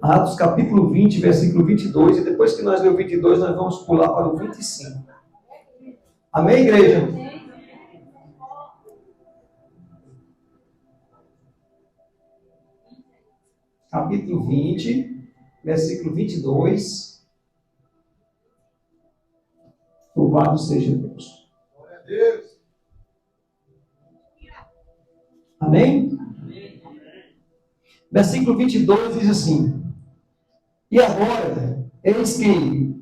Atos capítulo 20, versículo 22, e depois que nós lemos o 22, nós vamos pular para o 25. Amém, igreja? Capítulo 20, versículo 22. Louvado seja Deus. Glória a Deus. Amém? Versículo 22 diz assim: E agora, eis que,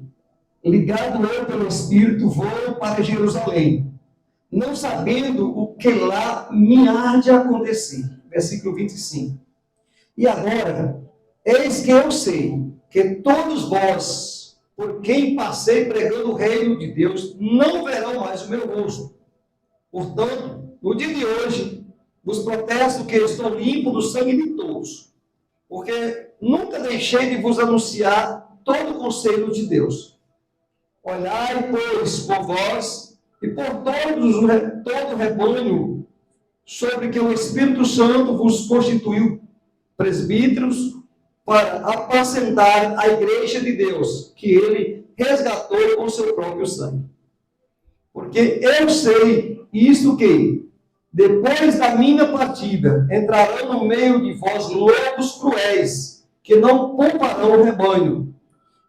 ligado eu pelo Espírito, vou para Jerusalém, não sabendo o que lá me há de acontecer. Versículo 25. E agora, eis que eu sei que todos vós, por quem passei pregando o reino de Deus, não verão mais o meu rosto. Portanto, no dia de hoje, vos protesto que estou limpo do sangue de todos, porque nunca deixei de vos anunciar todo o conselho de Deus. Olhai, pois, por vós e por todo o rebanho sobre que o Espírito Santo vos constituiu presbíteros para apacentar a igreja de Deus, que ele resgatou com seu próprio sangue. Porque eu sei isto que, depois da minha partida, entrarão no meio de vós lobos cruéis, que não pouparão o rebanho,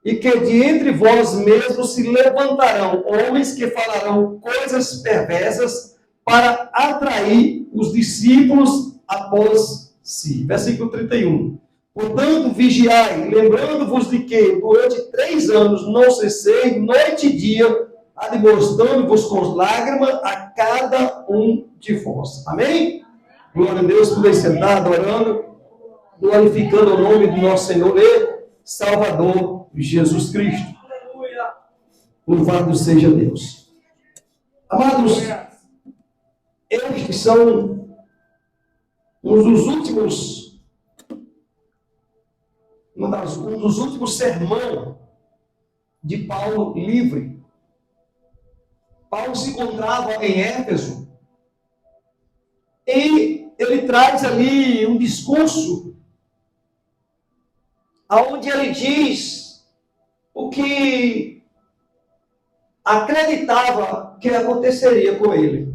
e que de entre vós mesmos se levantarão homens que falarão coisas perversas para atrair os discípulos após si. Versículo 31. Portanto, vigiai, lembrando-vos de que durante 3 anos não cessei, noite e dia, admoestando-vos com lágrimas a cada um de vós. Amém? Glória a Deus, por sentado, orando, glorificando o nome do nosso Senhor e Salvador Jesus Cristo. Louvado seja Deus. Amados, estes são um dos últimos sermões de Paulo livre. Paulo se encontrava em Éfeso e ele traz ali um discurso onde ele diz o que acreditava que aconteceria com ele.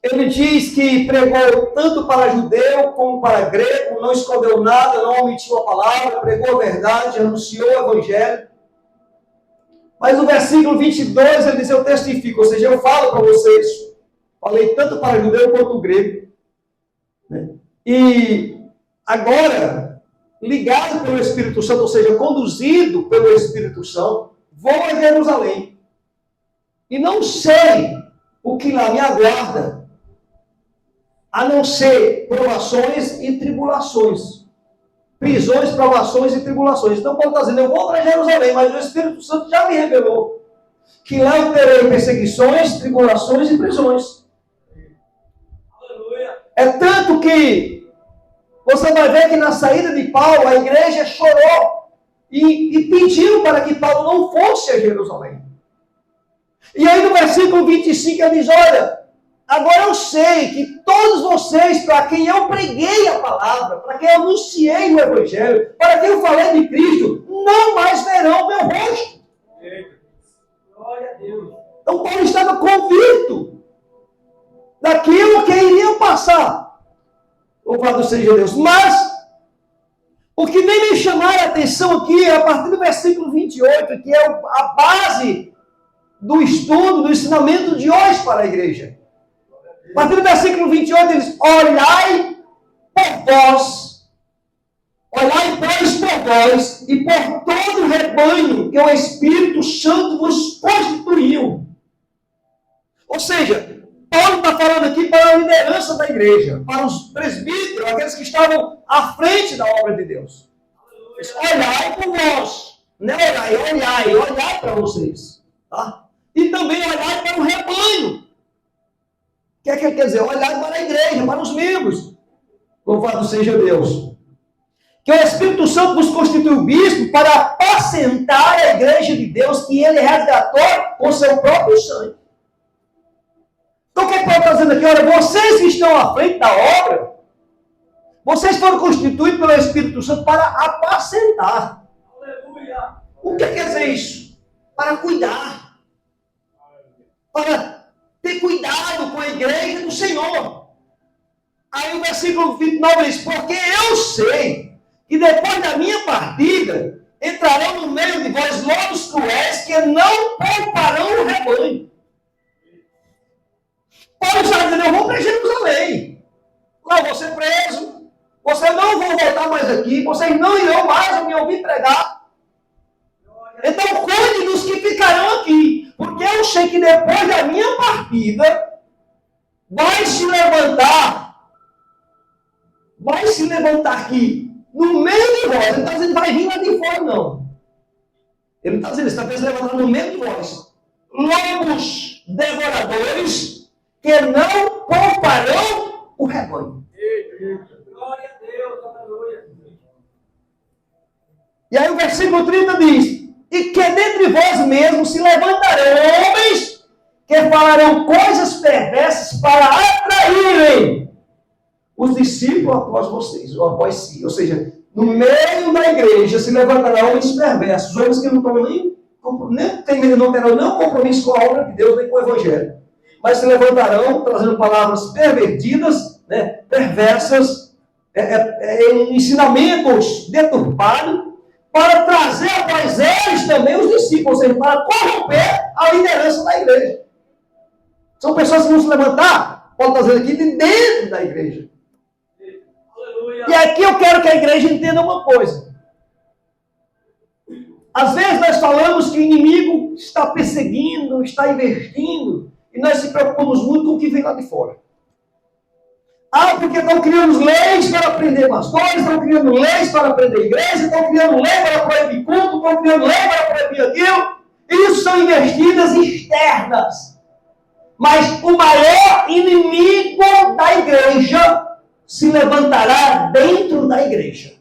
Ele diz que pregou tanto para judeu como para grego, não escondeu nada, não omitiu a palavra, pregou a verdade, anunciou o evangelho. Mas no versículo 22 ele diz: eu testifico, ou seja, eu falo para vocês, falei tanto para judeu quanto grego, né? E agora, ligado pelo Espírito Santo, ou seja, conduzido pelo Espírito Santo, vou a Jerusalém. E não sei o que lá me aguarda, a não ser provações e tribulações. Prisões, provações e tribulações. Então Paulo está dizendo: eu vou para Jerusalém, mas o Espírito Santo já me revelou que lá eu terei perseguições, tribulações e prisões. Aleluia. É tanto que você vai ver que na saída de Paulo, a igreja chorou e pediu para que Paulo não fosse a Jerusalém. E aí no versículo 25 ele diz: olha, agora eu sei que todos vocês, para quem eu preguei a palavra, para quem eu anunciei o evangelho, para quem eu falei de Cristo, não mais verão meu rosto. Glória a Deus. Então Paulo estava convicto daquilo que iriam passar. Louvado seja Deus. Mas o que vem me chamar a atenção aqui é a partir do versículo 28, que é a base do estudo, do ensinamento de hoje para a igreja. A partir do versículo 28, ele diz: olhai por vós, olhai pois por vós e por todo o rebanho que o Espírito Santo vos constituiu. Ou seja, Paulo está falando aqui para a liderança da igreja, para os presbíteros, aqueles que estavam à frente da obra de Deus. Diz: olhai por vós, não é olhai para vocês. Tá? E também olhai para o rebanho. O que é que ele quer dizer? Olhar para a igreja, para os membros. Louvado seja Deus. Que o Espírito Santo nos constituiu bispo para apacentar a igreja de Deus que ele resgatou com seu próprio sangue. Então o que Paulo está dizendo aqui? Olha, vocês que estão à frente da obra, Vocês foram constituídos pelo Espírito Santo para apacentar. Aleluia. O que quer dizer isso? Para cuidar. Para ter cuidado com a igreja do Senhor. Aí o versículo 29 diz, porque eu sei que depois da minha partida, entrarão no meio de vós lobos cruéis que não pouparão o rebanho. Paulo está dizendo, eu vou para Jerusalém. Lá eu vou ser preso. Vocês não vão voltar mais aqui. Vocês não irão mais me ouvir pregar. Então cuide dos que ficarão aqui. Porque eu sei que depois da minha partida, vai se levantar aqui, no meio de vós. Ele não está dizendo, vai vir lá de fora, não. Ele não está dizendo, ele está se levantar no meio de vós. Lobos devoradores, que não pouparão o rebanho. Glória a Deus, aleluia. E aí o versículo 30 diz, e que dentre vós mesmos se levantarão homens que falarão coisas perversas para atraírem os discípulos após vocês, ou após si. Ou seja, no meio da igreja se levantarão homens perversos, homens que não terão nem compromisso com a obra de Deus, nem com o Evangelho. Mas se levantarão trazendo palavras pervertidas, né, perversas, ensinamentos deturpados, para trazer após eles também os discípulos, ou seja, para corromper a liderança da igreja. São pessoas que vão se levantar, pode trazer aqui, de dentro da igreja. Aleluia. E aqui eu quero que a igreja entenda uma coisa. Às vezes nós falamos que o inimigo está perseguindo, está investindo, e nós se preocupamos muito com o que vem lá de fora. Porque estão criando leis para prender pastores, estão criando leis para prender igreja, estão criando lei para proibir culto, estão criando lei para proibir aquilo. Isso são investidas externas. Mas o maior inimigo da igreja se levantará dentro da igreja.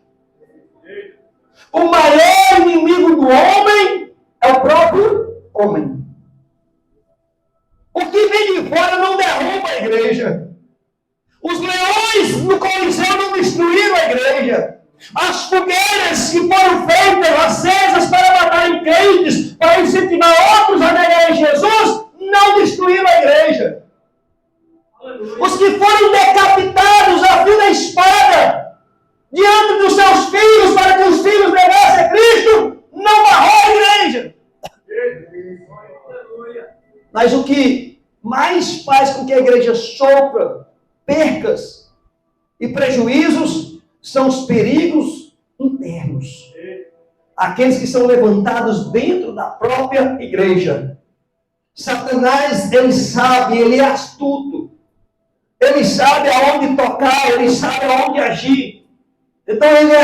O maior inimigo do homem é o próprio homem. O que vem de fora não derruba a igreja. Os leões no Coliseu não destruíram a igreja. As fogueiras que foram feitas, acesas para matar crentes, para incentivar outros a negarem Jesus, não destruíram a igreja. Os que foram decapitados a fio da espada diante dos seus filhos, para que os filhos negassem a Cristo, não barrou a igreja. Mas o que mais faz com que a igreja sofra percas e prejuízos são os perigos internos. Aqueles que são levantados dentro da própria igreja. Satanás, ele sabe, ele é astuto. Ele sabe aonde tocar, ele sabe aonde agir. Então ele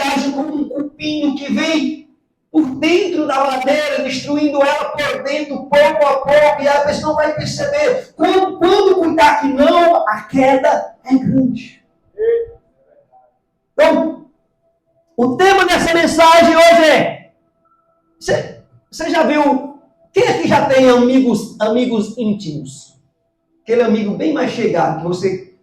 age como um cupinho que vem por dentro da madeira, destruindo ela por dentro, pouco a pouco, e a pessoa vai perceber. Quando cuidar que não, a queda é grande. Então, o tema dessa mensagem hoje é, você já viu, quem aqui já tem amigos íntimos? Aquele amigo bem mais chegado, que você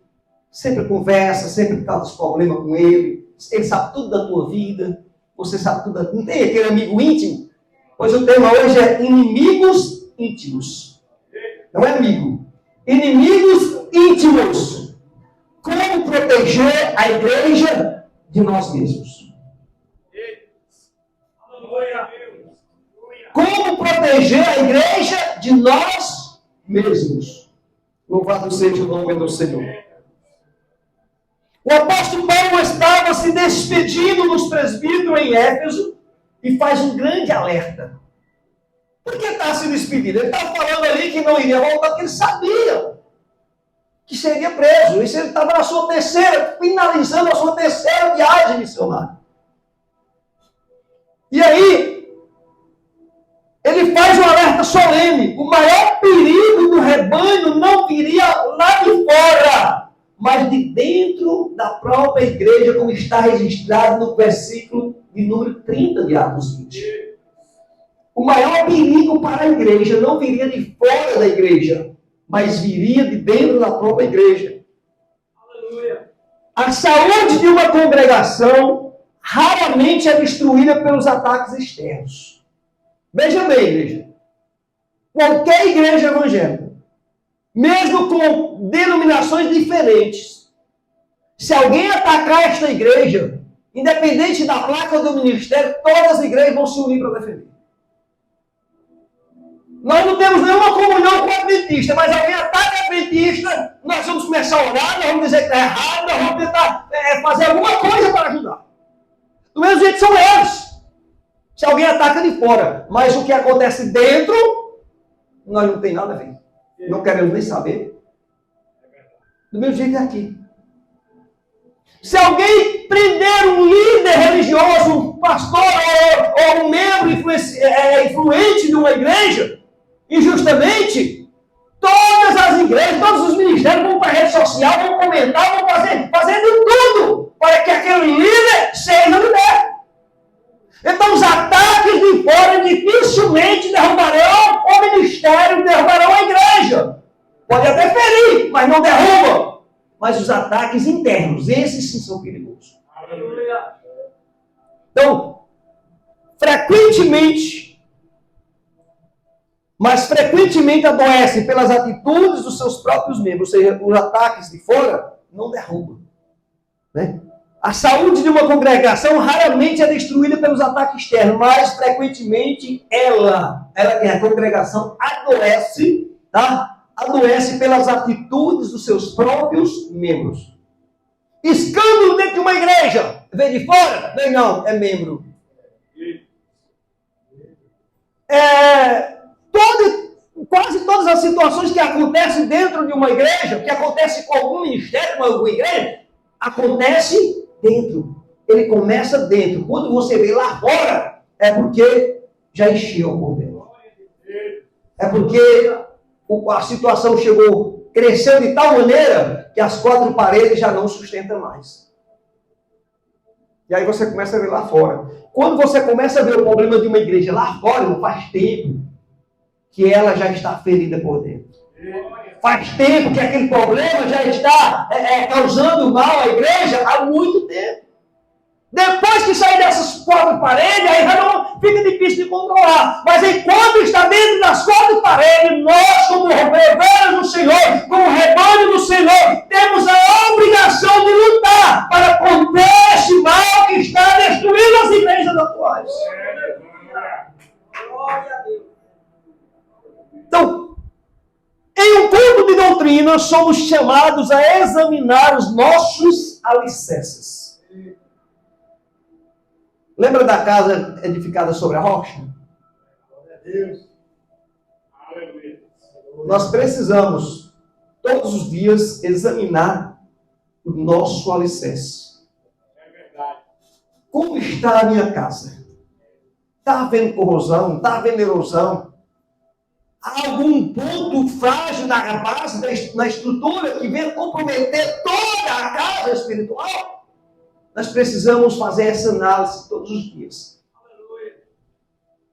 sempre conversa, sempre causa problema com ele sabe tudo da tua vida, você sabe tudo da... Não tem aquele amigo íntimo? Pois o tema hoje é inimigos íntimos. Não é amigo. Inimigos íntimos. Como proteger a igreja de nós mesmos? Como proteger a igreja de nós mesmos? Louvado seja o nome do Senhor. O apóstolo Paulo estava se despedindo dos presbíteros em Éfeso e faz um grande alerta. Por que está se despedindo? Ele estava falando ali que não iria voltar, porque ele sabia que seria preso. Isso ele estava na sua finalizando a sua terceira viagem missionária. E aí, ele faz um alerta solene. O maior perigo do rebanho não viria lá de fora, mas de dentro da própria igreja, como está registrado no versículo de número 30 de Atos 20. O maior perigo para a igreja não viria de fora da igreja, mas viria de dentro da própria igreja. Aleluia. A saúde de uma congregação raramente é destruída pelos ataques externos. Veja bem, igreja. Qualquer igreja evangélica, mesmo com denominações diferentes, se alguém atacar esta igreja, independente da placa ou do ministério, todas as igrejas vão se unir para defender. Nós não temos nenhuma comunhão com o adventista, mas alguém ataca o adventista, nós vamos começar a orar, nós vamos dizer que está errado, nós vamos tentar fazer alguma coisa para ajudar. Do mesmo jeito são eles. Se alguém ataca de fora, mas o que acontece dentro, nós não tem nada a ver. Não queremos nem saber. Do mesmo jeito é aqui. Se alguém prender um líder religioso, um pastor ou um membro influente de uma igreja, injustamente, todas as igrejas, todos os ministérios vão para a rede social, vão comentar, vão fazendo tudo para que aquele líder seja liberto. Então os ataques de fora dificilmente derrubarão o ministério, derrubarão a igreja. Pode até ferir, mas não derruba. Mas os ataques internos, esses sim são perigosos. Aleluia. Então, frequentemente adoecem pelas atitudes dos seus próprios membros, ou seja, os ataques de fora não derrubam. Né? A saúde de uma congregação raramente é destruída pelos ataques externos, mas frequentemente a congregação adoece, tá? Adoece pelas atitudes dos seus próprios membros. Escândalo dentro de uma igreja, vem de fora? Vem não, é membro. Quase todas as situações que acontecem dentro de uma igreja, que acontecem com algum ministério, com alguma igreja, acontece dentro. Ele começa dentro. Quando você vê lá fora, é porque já encheu por dentro. É porque a situação cresceu de tal maneira que as quatro paredes já não sustentam mais. E aí você começa a ver lá fora. Quando você começa a ver o problema de uma igreja lá fora, faz tempo que ela já está ferida por dentro. Faz tempo que aquele problema já está causando mal à igreja há muito tempo. Depois que sair dessas quatro paredes, aí já não fica difícil de controlar. Mas enquanto está dentro das quatro paredes, nós, como ovelhas do Senhor, como rebanho do Senhor, temos a obrigação de lutar para conter esse mal que está destruindo as igrejas atuais. Glória a Deus. Então, em um culto de doutrina, somos chamados a examinar os nossos alicerces. Lembra da casa edificada sobre a rocha? Glória a Deus. Aleluia. Nós precisamos, todos os dias, examinar o nosso alicerce. É verdade. Como está a minha casa? Está havendo corrosão? Está havendo erosão? Há algum ponto frágil na base, na estrutura, que venha comprometer toda a casa espiritual? Nós precisamos fazer essa análise todos os dias.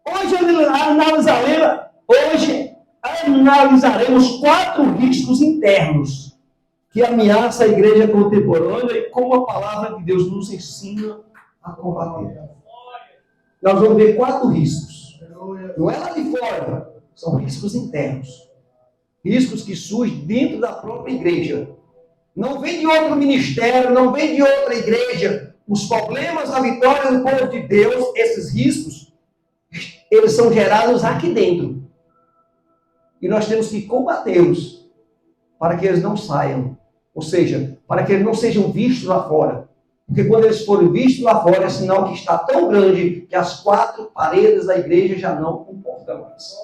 Hoje analisaremos 4 riscos internos que ameaçam a igreja contemporânea e como a palavra de Deus nos ensina a combater. Nós vamos ver 4 riscos. Não é lá de fora, são riscos internos. Riscos que surgem dentro da própria igreja. Não vem de outro ministério, não vem de outra igreja. Os problemas da vitória do povo de Deus, esses riscos, eles são gerados aqui dentro. E nós temos que combatê-los para que eles não saiam. Ou seja, para que eles não sejam vistos lá fora. Porque quando eles forem vistos lá fora, é sinal que está tão grande que as 4 paredes da igreja já não comportam mais.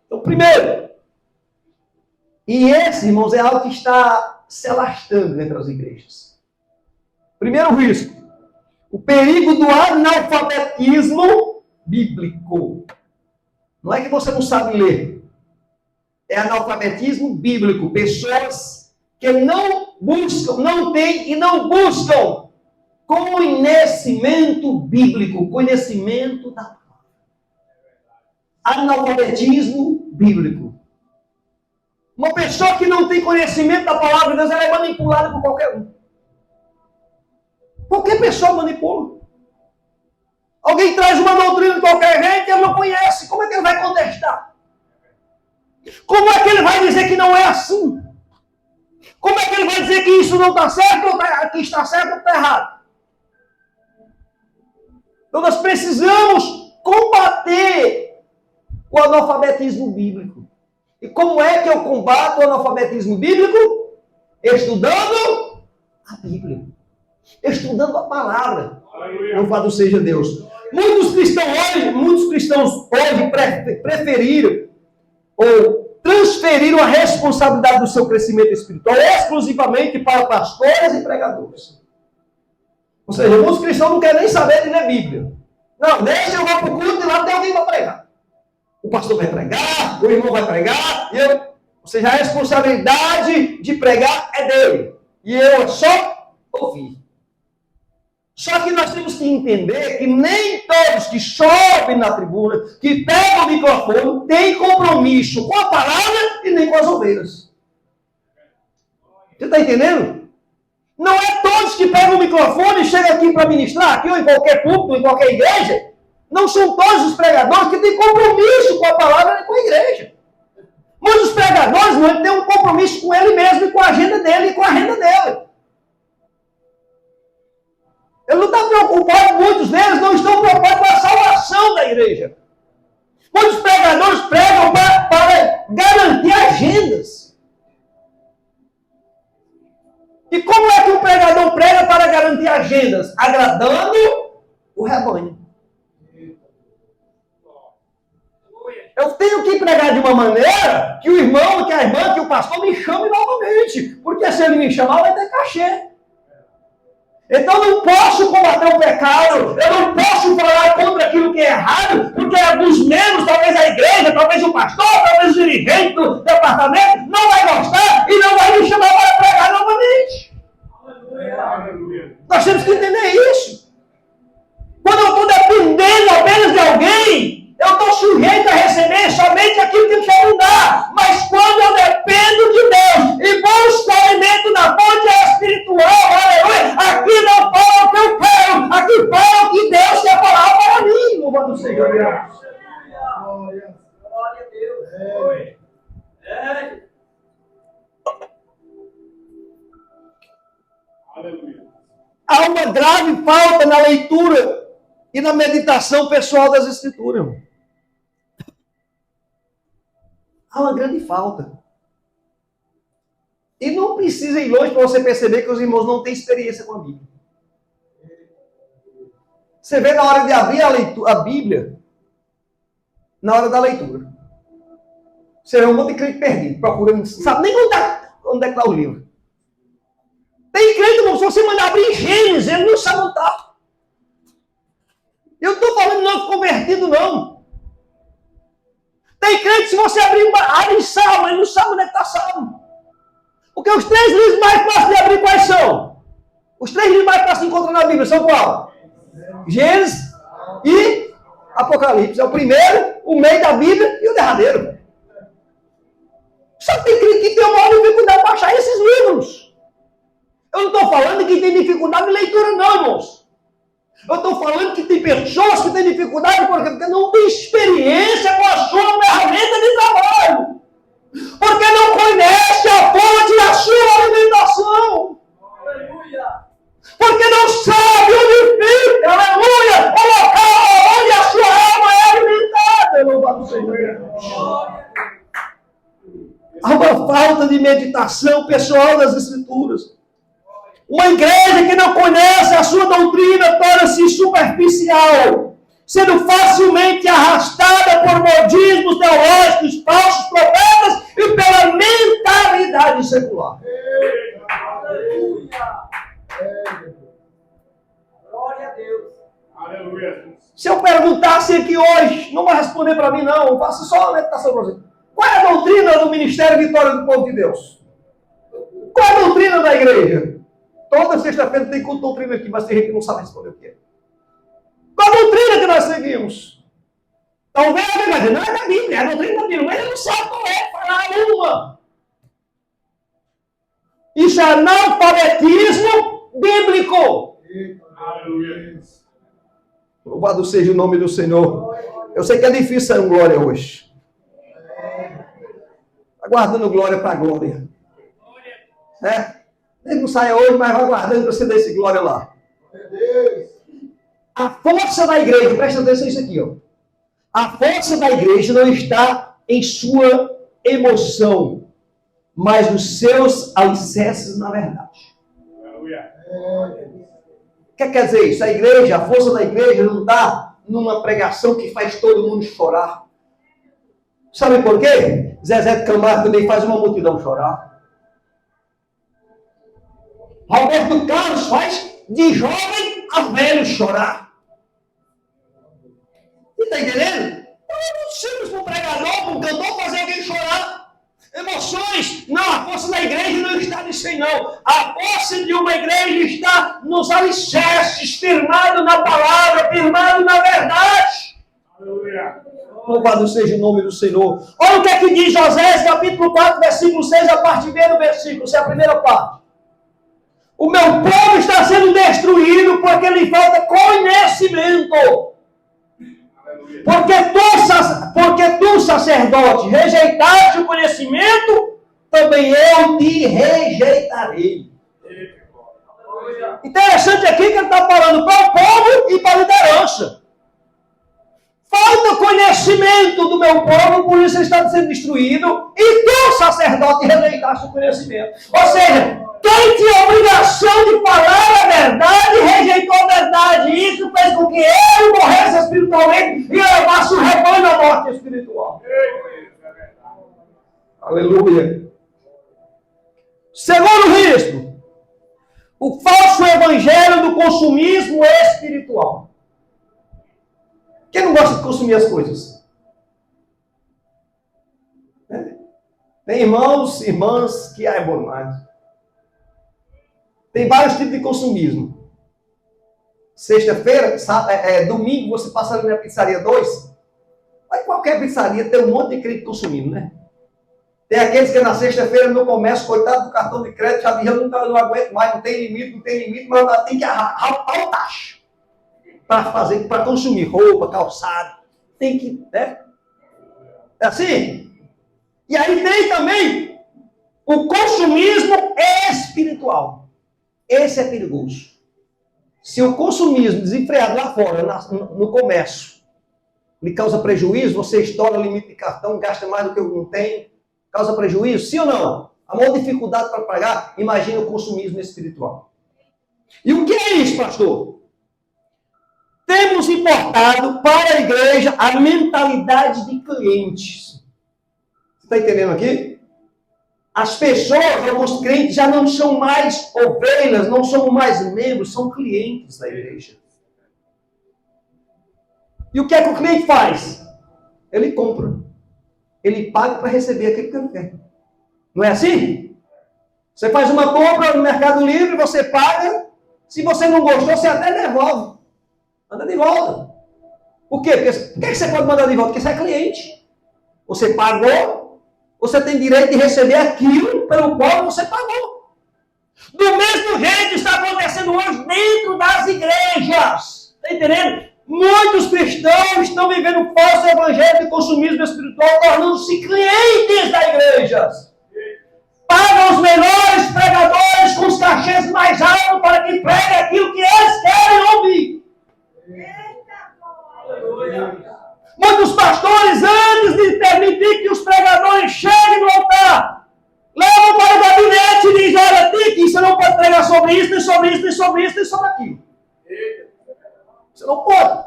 Então, primeiro, e esse, irmãos, é algo que está se alastrando entre as igrejas. Primeiro risco, o perigo do analfabetismo bíblico. Não é que você não sabe ler. É analfabetismo bíblico. Pessoas que não buscam, não têm e não buscam conhecimento bíblico, conhecimento da palavra. Analfabetismo bíblico. Uma pessoa que não tem conhecimento da palavra de Deus, ela é manipulada por qualquer um. Qualquer pessoa manipula. Alguém traz uma doutrina de qualquer gente, ele não conhece. Como é que ele vai contestar? Como é que ele vai dizer que não é assim? Como é que ele vai dizer que isso não está certo, ou que está certo ou está errado? Então nós precisamos combater o analfabetismo bíblico. E como é que eu combato o analfabetismo bíblico? Estudando a Bíblia. Estudando a palavra. Louvado seja Deus. Muitos cristãos hoje preferiram ou transferiram a responsabilidade do seu crescimento espiritual exclusivamente para pastores e pregadores. Ou seja, muitos cristãos não querem nem saber de ler Bíblia. Não, deixa eu vou para o culto e lá tem alguém para pregar. O pastor vai pregar, o irmão vai pregar, ou seja, a responsabilidade de pregar é dele. E eu é só ouvir. Só que nós temos que entender que nem todos que sobem na tribuna, que pegam o microfone, têm compromisso com a palavra e nem com as ovelhas. Você está entendendo? Não é todos que pegam o microfone e chegam aqui para ministrar, aqui ou em qualquer púlpito, em qualquer igreja. Não são todos os pregadores que têm compromisso com a palavra e com a igreja. Mas os pregadores não têm um compromisso com ele mesmo e com a agenda dele e com a renda dele. Ele não está preocupado, muitos deles não estão preocupados com a salvação da igreja. Muitos pregadores pregam para garantir agendas. E como é que um pregador prega para garantir agendas? Agradando o rebanho. Eu tenho que pregar de uma maneira que o irmão, que a irmã, que o pastor me chame novamente. Porque se ele me chamar, vai ter cachê. Então eu não posso combater o pecado, eu não posso falar contra aquilo que é errado, porque alguns membros, talvez a igreja, talvez o pastor, talvez o dirigente do departamento, não vai gostar e não vai me chamar para pregar novamente. Aleluia. Nós temos que entender isso. Quando eu estou dependendo apenas de alguém, eu estou sujeito a receber somente aquilo que ele quer me dar. Mas quando eu dependo de Deus e busco alimento na fonte espiritual, aleluia, aqui não fala o que eu quero, aqui fala o que Deus quer falar para mim. Louvado seja Deus. Glória a Deus. Aleluia. Há uma grave falta na leitura e na meditação pessoal das Escrituras, irmão. Há uma grande falta. E não precisa ir longe para você perceber que os irmãos não têm experiência com a Bíblia. Você vê na hora de abrir a Bíblia, na hora da leitura. Você vê um monte de crente perdido, procurando, não sabe nem onde é que está o livro. Tem crente, irmão, se você mandar abrir Gênesis, ele não sabe onde está. Eu não estou falando de novo convertido, não. Tem crente, se você abre em Salmo, ele não sabe onde é que está Salmo. Porque os 3 livros mais fáceis de abrir, quais são? Os 3 livros mais fáceis de encontrar na Bíblia são qual? Gênesis e Apocalipse. É o primeiro, o meio da Bíblia e o derradeiro. Só tem crente que tem uma maior dificuldade para achar esses livros. Eu não estou falando que tem dificuldade de leitura, não, irmãos. Eu estou falando que tem pessoas que têm dificuldade porque não tem experiência com a sua ferramenta de trabalho. Porque não conhece a fonte da sua alimentação. Aleluia. Porque não sabe onde fica, aleluia, o local onde a sua alma é alimentada. Louvado seja Deus. Há uma falta de meditação pessoal das Escrituras. Uma igreja que não conhece a sua doutrina torna-se superficial, sendo facilmente arrastada por modismos teológicos, falsos profetas e pela mentalidade secular. Aleluia! Glória a Deus! Aleluia. Se eu perguntasse aqui hoje, não vai responder para mim não, faça só a meditação para você. Qual é a doutrina do Ministério Vitória do Povo de Deus? Qual é a doutrina da igreja? Toda sexta-feira tem culto doutrina aqui, mas tem gente que não sabe responder o que é. Qual a doutrina que nós seguimos? Talvez alguém vai dizer, não é da Bíblia, é a doutrina da Bíblia, mas ele não sabe qual é, falar uma. Isso é analfabetismo bíblico. Aleluia. Louvado seja o nome do Senhor. Eu sei que é difícil ser um glória hoje. Aguardando glória para glória. Ele não sai hoje, mas vai aguardando para você dar esse glória lá. A força da igreja, presta atenção nisso aqui, ó. A força da igreja não está em sua emoção, mas nos seus alicerces na verdade. Aleluia. O que quer dizer isso? A igreja, a força da igreja não está numa pregação que faz todo mundo chorar. Sabe por quê? Zezé de Camargo também faz uma multidão chorar. Roberto Carlos faz de jovem a velho chorar. Você está entendendo? É simples para um pregador, para um cantor fazer alguém chorar. Emoções. Não, a força da igreja não está nisso aí, não. A força de uma igreja está nos alicerces, firmado na palavra, firmado na verdade. Aleluia. Louvado seja o nome do Senhor. Olha o que é que diz Osés, capítulo 4, versículo 6, a parte B do versículo. Essa é a primeira parte. O meu povo está sendo destruído porque lhe falta conhecimento. Porque tu, sacerdote, rejeitaste o conhecimento, também eu te rejeitarei. Interessante aqui que ele está falando para o povo e para a liderança. Falta conhecimento do meu povo, por isso ele está sendo destruído, e tu, sacerdote, rejeitaste o conhecimento. Ou seja, quem tinha obrigação de falar a verdade, rejeitou a verdade. E isso fez com que ele morresse espiritualmente e levasse o rebanho à morte espiritual. Aleluia. Segundo risco, o falso evangelho do consumismo espiritual. Quem não gosta de consumir as coisas? Tem irmãos, irmãs que é bom demais. Tem vários tipos de consumismo. Sexta-feira, domingo, você passa ali na pizzaria 2. Aí qualquer pizzaria tem um monte de crente consumindo, né? Tem aqueles que na sexta-feira no comércio, coitado do cartão de crédito, já não aguento mais, não tem limite, mas tem que rapar o taxa. Para consumir roupa, calçado. Tem que, né? É assim? E aí tem também o consumismo espiritual. Esse é perigoso. Se o consumismo desenfreado lá fora, no comércio, lhe causa prejuízo, você estoura o limite de cartão, gasta mais do que não tem, causa prejuízo, sim ou não? A maior dificuldade para pagar, imagina o consumismo espiritual. E o que é isso, pastor? Temos importado para a igreja a mentalidade de clientes. Você está entendendo aqui? As pessoas, alguns crentes, já não são mais ovelhas, não são mais membros, são clientes da igreja. E o que é que o cliente faz? Ele compra. Ele paga para receber aquilo que ele quer. Não é assim? Você faz uma compra no Mercado Livre, você paga. Se você não gostou, você até devolve. Manda de volta. Por quê? Por que você pode mandar de volta? Porque você é cliente. Você pagou, você tem direito de receber aquilo pelo qual você pagou. Do mesmo jeito está acontecendo hoje dentro das igrejas. Está entendendo? Muitos cristãos estão vivendo o falso evangelho de consumismo espiritual, tornando-se clientes da igreja. Pagam os melhores pregadores com os cachês mais altos para que preguem aquilo que eles querem ouvir. Muitos pastores, antes de permitir que os pregadores cheguem no altar, levam para o gabinete e dizem: olha, Tiki, você não pode pregar sobre isso, nem sobre isso, nem sobre isso, nem sobre aquilo. Você não pode.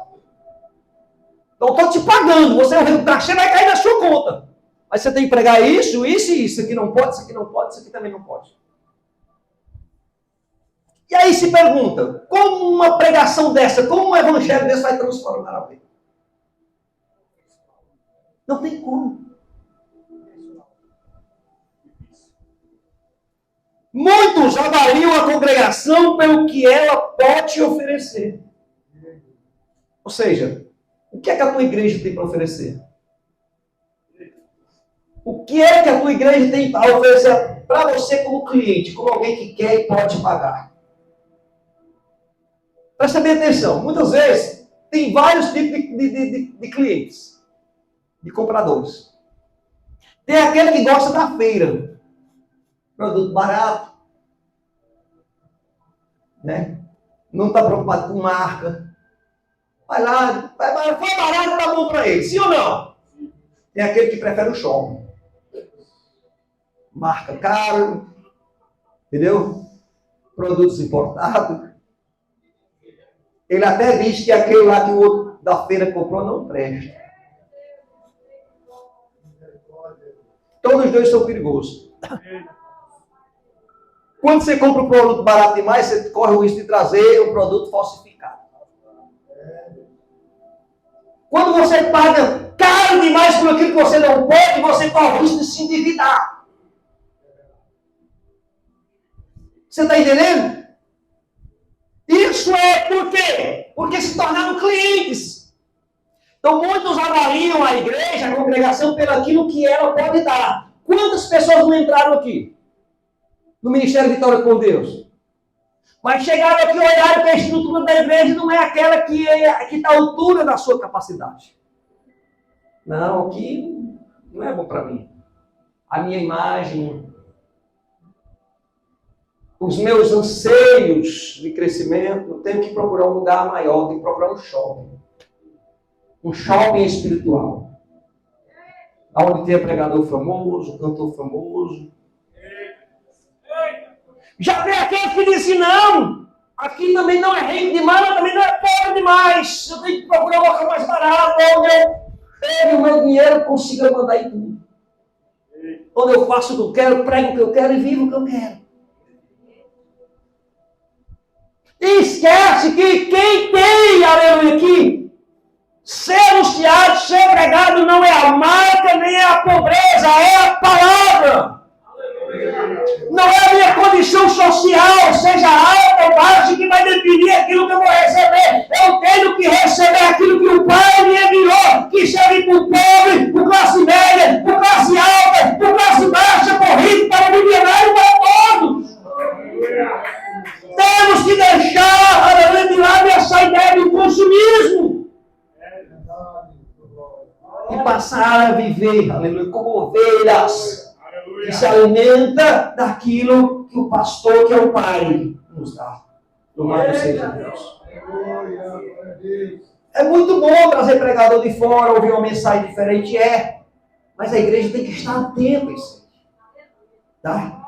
Então, estou te pagando. O cachê vai cair na sua conta. Mas você tem que pregar isso, isso e isso. Isso aqui não pode, isso aqui não pode, isso aqui também não pode. E aí se pergunta, como uma pregação dessa, como um evangelho desse vai transformar a vida? Não tem como. Muitos avaliam a congregação pelo que ela pode oferecer. Ou seja, o que é que a tua igreja tem para oferecer? O que é que a tua igreja tem para oferecer para você como cliente, como alguém que quer e pode pagar. Presta bem atenção. Muitas vezes, tem vários tipos de clientes, de compradores. Tem aquele que gosta da feira. Produto barato. Né? Não está preocupado com marca. Vai lá, foi barato, tá bom para ele. Sim ou não? Tem aquele que prefere o shopping. Marca caro. Entendeu? Produtos importados. Ele até diz que aquele lá que o outro da feira comprou não presta. Todos os dois são perigosos. Quando você compra um produto barato demais, você corre o risco de trazer um produto falsificado. Quando você paga caro demais por aquilo que você não pode, você corre o risco de se endividar. Você está entendendo? Isso é por quê? Porque se tornaram clientes. Então muitos avaliam a igreja, a congregação, pelo aquilo que ela pode dar. Quantas pessoas não entraram aqui? No Ministério Vitória com Deus? Mas chegaram aqui e olharam que a estrutura da igreja não é aquela que está à altura da sua capacidade. Não, aqui não é bom para mim. A minha imagem, os meus anseios de crescimento, eu tenho que procurar um lugar maior, tenho que procurar um shopping. Um shopping espiritual. Onde tem pregador famoso, cantor famoso. Já tem aquele que disse, não, aqui também não é rico demais, mas também não é pobre demais. Eu tenho que procurar um local mais barato, onde eu pego o meu dinheiro e consiga mandar em tudo. Onde eu faço o que eu quero, prego o que eu quero e vivo o que eu quero. E esquece que quem tem, aleluia, aqui, ser anunciado, ser pregado não é a marca, nem é a pobreza, é a palavra. Não é a minha condição social, seja alta ou baixa, que vai definir aquilo que eu vou receber. Eu tenho que receber aquilo que o Pai me enviou, que serve para o pobre, para classe média, para classe alta, para classe baixa, para o rico, para o milionário, para todos. Temos que deixar, aleluia, de lado essa ideia do consumismo. E passar a viver, aleluia, como ovelhas. Que se alimenta daquilo que o pastor, que é o Pai, nos dá. Louvado seja Deus. É muito bom trazer pregador de fora, ouvir uma mensagem diferente, mas a igreja tem que estar atenta a isso. Tá?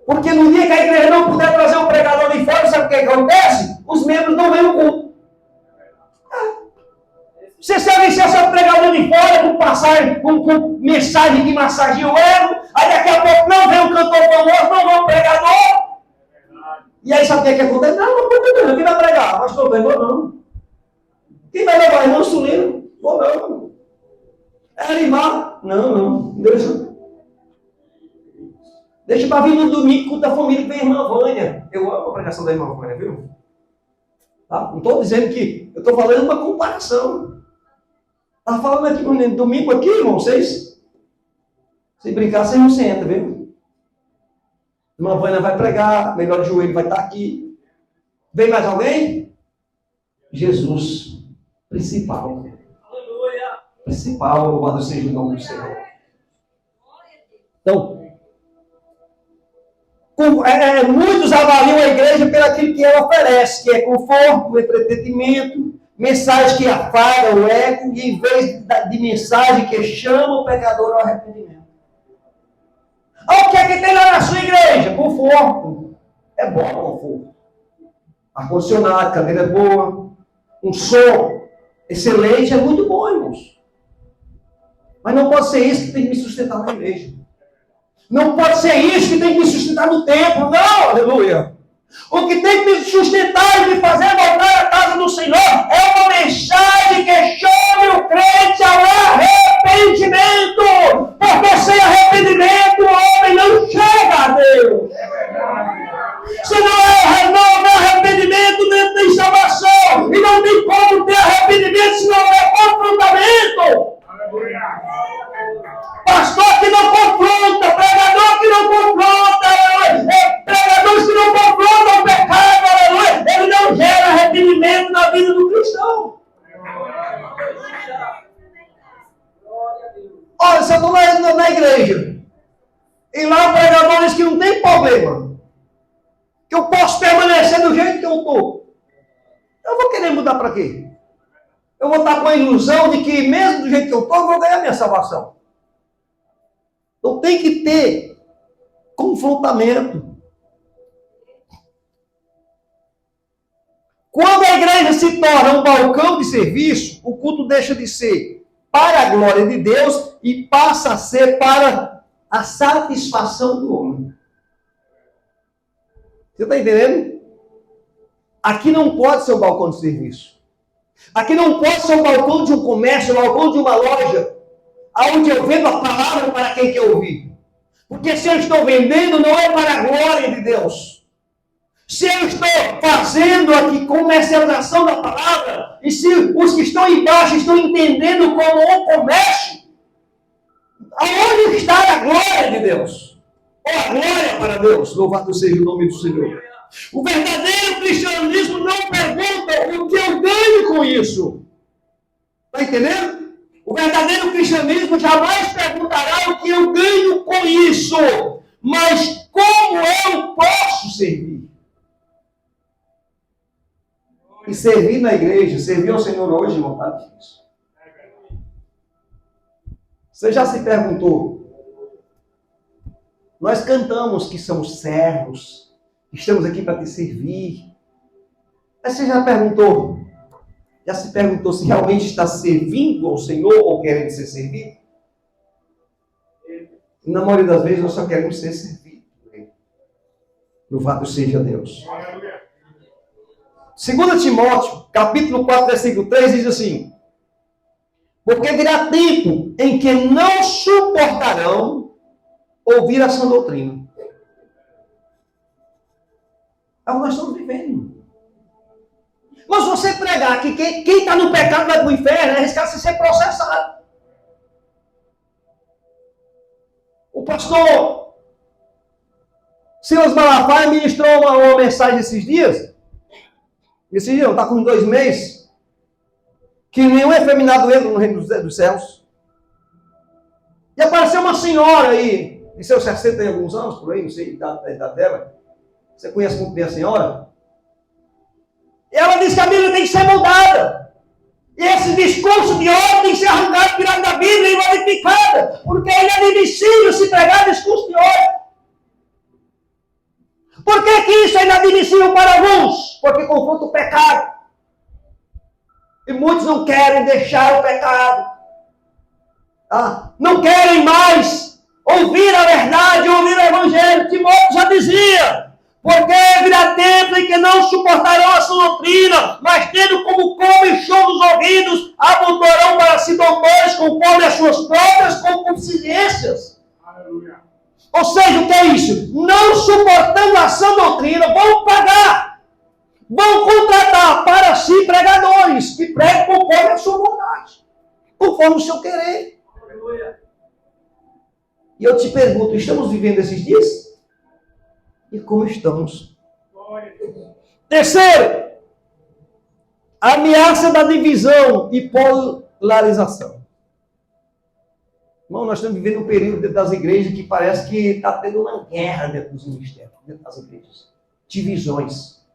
Porque no dia que a igreja não puder trazer um pregador de fora, sabe o que acontece? Os membros não vêm no culto. Você sabe se é pregador de fora com mensagem que massageia o ego, aí daqui a pouco não vem um cantor famoso, não vem um pregador. E aí sabe o que acontece? Não, quem vai pregar? Pastor, não vou não. Quem vai levar? Irmão Sulino? Vou não. É animar? Não. Deixa para vir no domingo, culto da família, que vem a irmã Vânia. Eu amo a pregação da irmã Vânia, viu? Tá? Não estou dizendo que... Eu estou falando uma comparação. Está falando aqui no domingo aqui, irmão, vocês? Se brincar, vocês não sentam, viu? Irmã Vânia vai pregar, melhor de joelho vai estar aqui. Vem mais alguém? Jesus. Principal. Aleluia. Principal, louvado seja o nome do Senhor. Então, muitos avaliam a igreja pelo aquilo que ela oferece, que é conforto, entretenimento, mensagem que afaga o ego, e em vez de mensagem que chama o pecador ao arrependimento. O que é que tem lá na sua igreja? Conforto. É bom conforto. Ar-condicionado, cadeira boa, um som excelente, é muito bom, irmãos. Mas não pode ser isso que tem que me sustentar na igreja. Não pode ser isso que tem que me sustentar no templo, não, aleluia. O que tem que me sustentar e me fazer voltar à casa do Senhor é uma mensagem que chame o crente ao arrependimento. Porque sem arrependimento o homem não chega a Deus. Se não houver arrependimento, não tem salvação. E não tem como ter arrependimento se não houver confrontamento. Pastor que não confronta, pregador que não confronta, não. Olha, se eu estou na igreja, e lá o pregador diz que não tem problema, que eu posso permanecer do jeito que eu estou, eu vou querer mudar para quê? Eu vou estar com a ilusão de que mesmo do jeito que eu estou, eu vou ganhar minha salvação. Então tem que ter confrontamento. Quando a igreja se torna um balcão de serviço, o culto deixa de ser para a glória de Deus e passa a ser para a satisfação do homem. Você está entendendo? Aqui não pode ser um balcão de serviço. Aqui não pode ser um balcão de um comércio, um balcão de uma loja, onde eu vendo a palavra para quem quer ouvir. Porque se eu estou vendendo, não é para a glória de Deus. Se eu estou fazendo aqui comercialização da palavra, e se os que estão embaixo estão entendendo como um comércio, aonde está a glória de Deus? Ou a glória para Deus? Louvado seja o nome do Senhor. O verdadeiro cristianismo não pergunta o que eu ganho com isso. Está entendendo? O verdadeiro cristianismo jamais perguntará o que eu ganho com isso, mas como eu posso servir. E servir na igreja, servir ao Senhor hoje, irmão, está difícil. Você já se perguntou? Nós cantamos que somos servos, estamos aqui para te servir. Mas você já perguntou? Já se perguntou se realmente está servindo ao Senhor ou querendo ser servido? Na maioria das vezes nós só queremos ser servidos. Louvado seja Deus. 2 Timóteo, capítulo 4, versículo 3, diz assim: porque virá tempo em que não suportarão ouvir a sã doutrina. É o que nós estamos vivendo. Mas você pregar que quem está no pecado vai para o inferno, é arriscar se ser processado. O pastor Silas Malafaia ministrou uma mensagem esses dias. Esse dia, está com 2 meses, que nenhum efeminado entra no reino dos céus. E apareceu uma senhora aí, de seus 60 e alguns anos, por aí, não sei, da dela. Você conhece muito bem a senhora? E ela disse que a Bíblia tem que ser mudada. E esse discurso de ódio tem que ser arrancado, tirado da Bíblia e modificado. Porque é inadmissível se pregar discurso de ódio. Por que isso é inadmissível para alguns? Porque confronta o pecado. E muitos não querem deixar o pecado. Não querem mais ouvir a verdade, ouvir o Evangelho. Timóteo já dizia: porque virá tempo em que não suportarão a sua doutrina, mas tendo como come e show nos ouvidos, apontarão para si doutores conforme as suas próprias concupiscências. Aleluia. Ou seja, o que é isso? Não suportando a sã doutrina, vão pagar, vão contratar para si pregadores que pregam conforme a sua vontade, conforme o seu querer. Aleluia. E eu te pergunto, estamos vivendo esses dias? E como estamos? Terceiro, a ameaça da divisão e polarização. Irmão, nós estamos vivendo um período dentro das igrejas que parece que está tendo uma guerra dentro dos ministérios, dentro das igrejas. Divisões.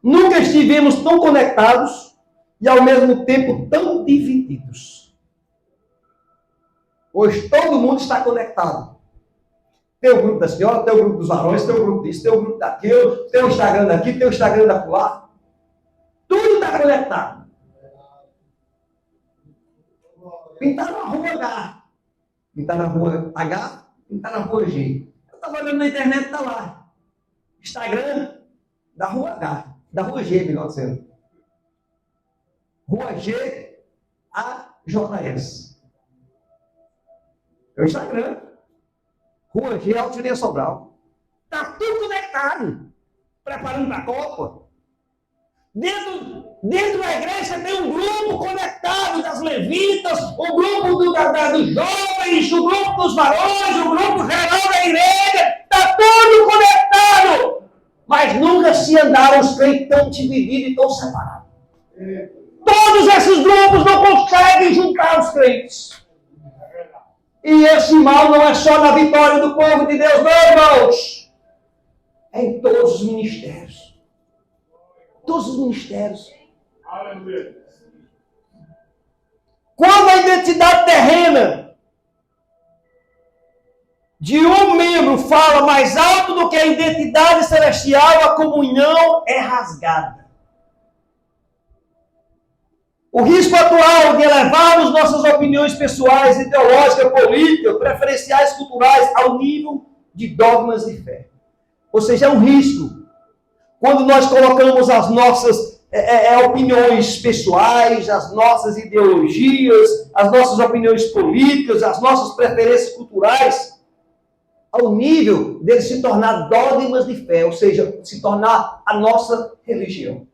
Nunca estivemos tão conectados e ao mesmo tempo tão divididos. Hoje todo mundo está conectado. Tem o grupo da senhora, tem o grupo dos varões, tem o grupo disso, tem o grupo daquilo, tem o Instagram daqui, tem o Instagram da lá. Tudo está conectado. Pintaram a rua H. Pintaram a rua H, pintaram a rua G. Eu estava olhando na internet, está lá. Instagram da rua H. Da rua G, melhor dizendo. Rua G, AJS. É o Instagram. Rua G, Altiria Sobral. Está tudo conectado. Preparando para a Copa. Dentro da igreja tem um grupo conectado das levitas, o grupo dos jovens, o grupo dos varões, o grupo geral da igreja. Está tudo conectado. Mas nunca se andaram os crentes tão divididos e tão separados. Todos esses grupos não conseguem juntar os crentes. E esse mal não é só na vitória do povo de Deus, não, irmãos. É em todos os ministérios. Todos os ministérios. Aleluia. Quando a identidade terrena de um membro fala mais alto do que a identidade celestial, a comunhão é rasgada. O risco atual de elevarmos nossas opiniões pessoais, ideológicas, políticas, preferenciais, culturais ao nível de dogmas de fé. Ou seja, é um risco. Quando nós colocamos as nossas opiniões pessoais, as nossas ideologias, as nossas opiniões políticas, as nossas preferências culturais, ao nível de se tornar dogmas de fé, ou seja, se tornar a nossa religião.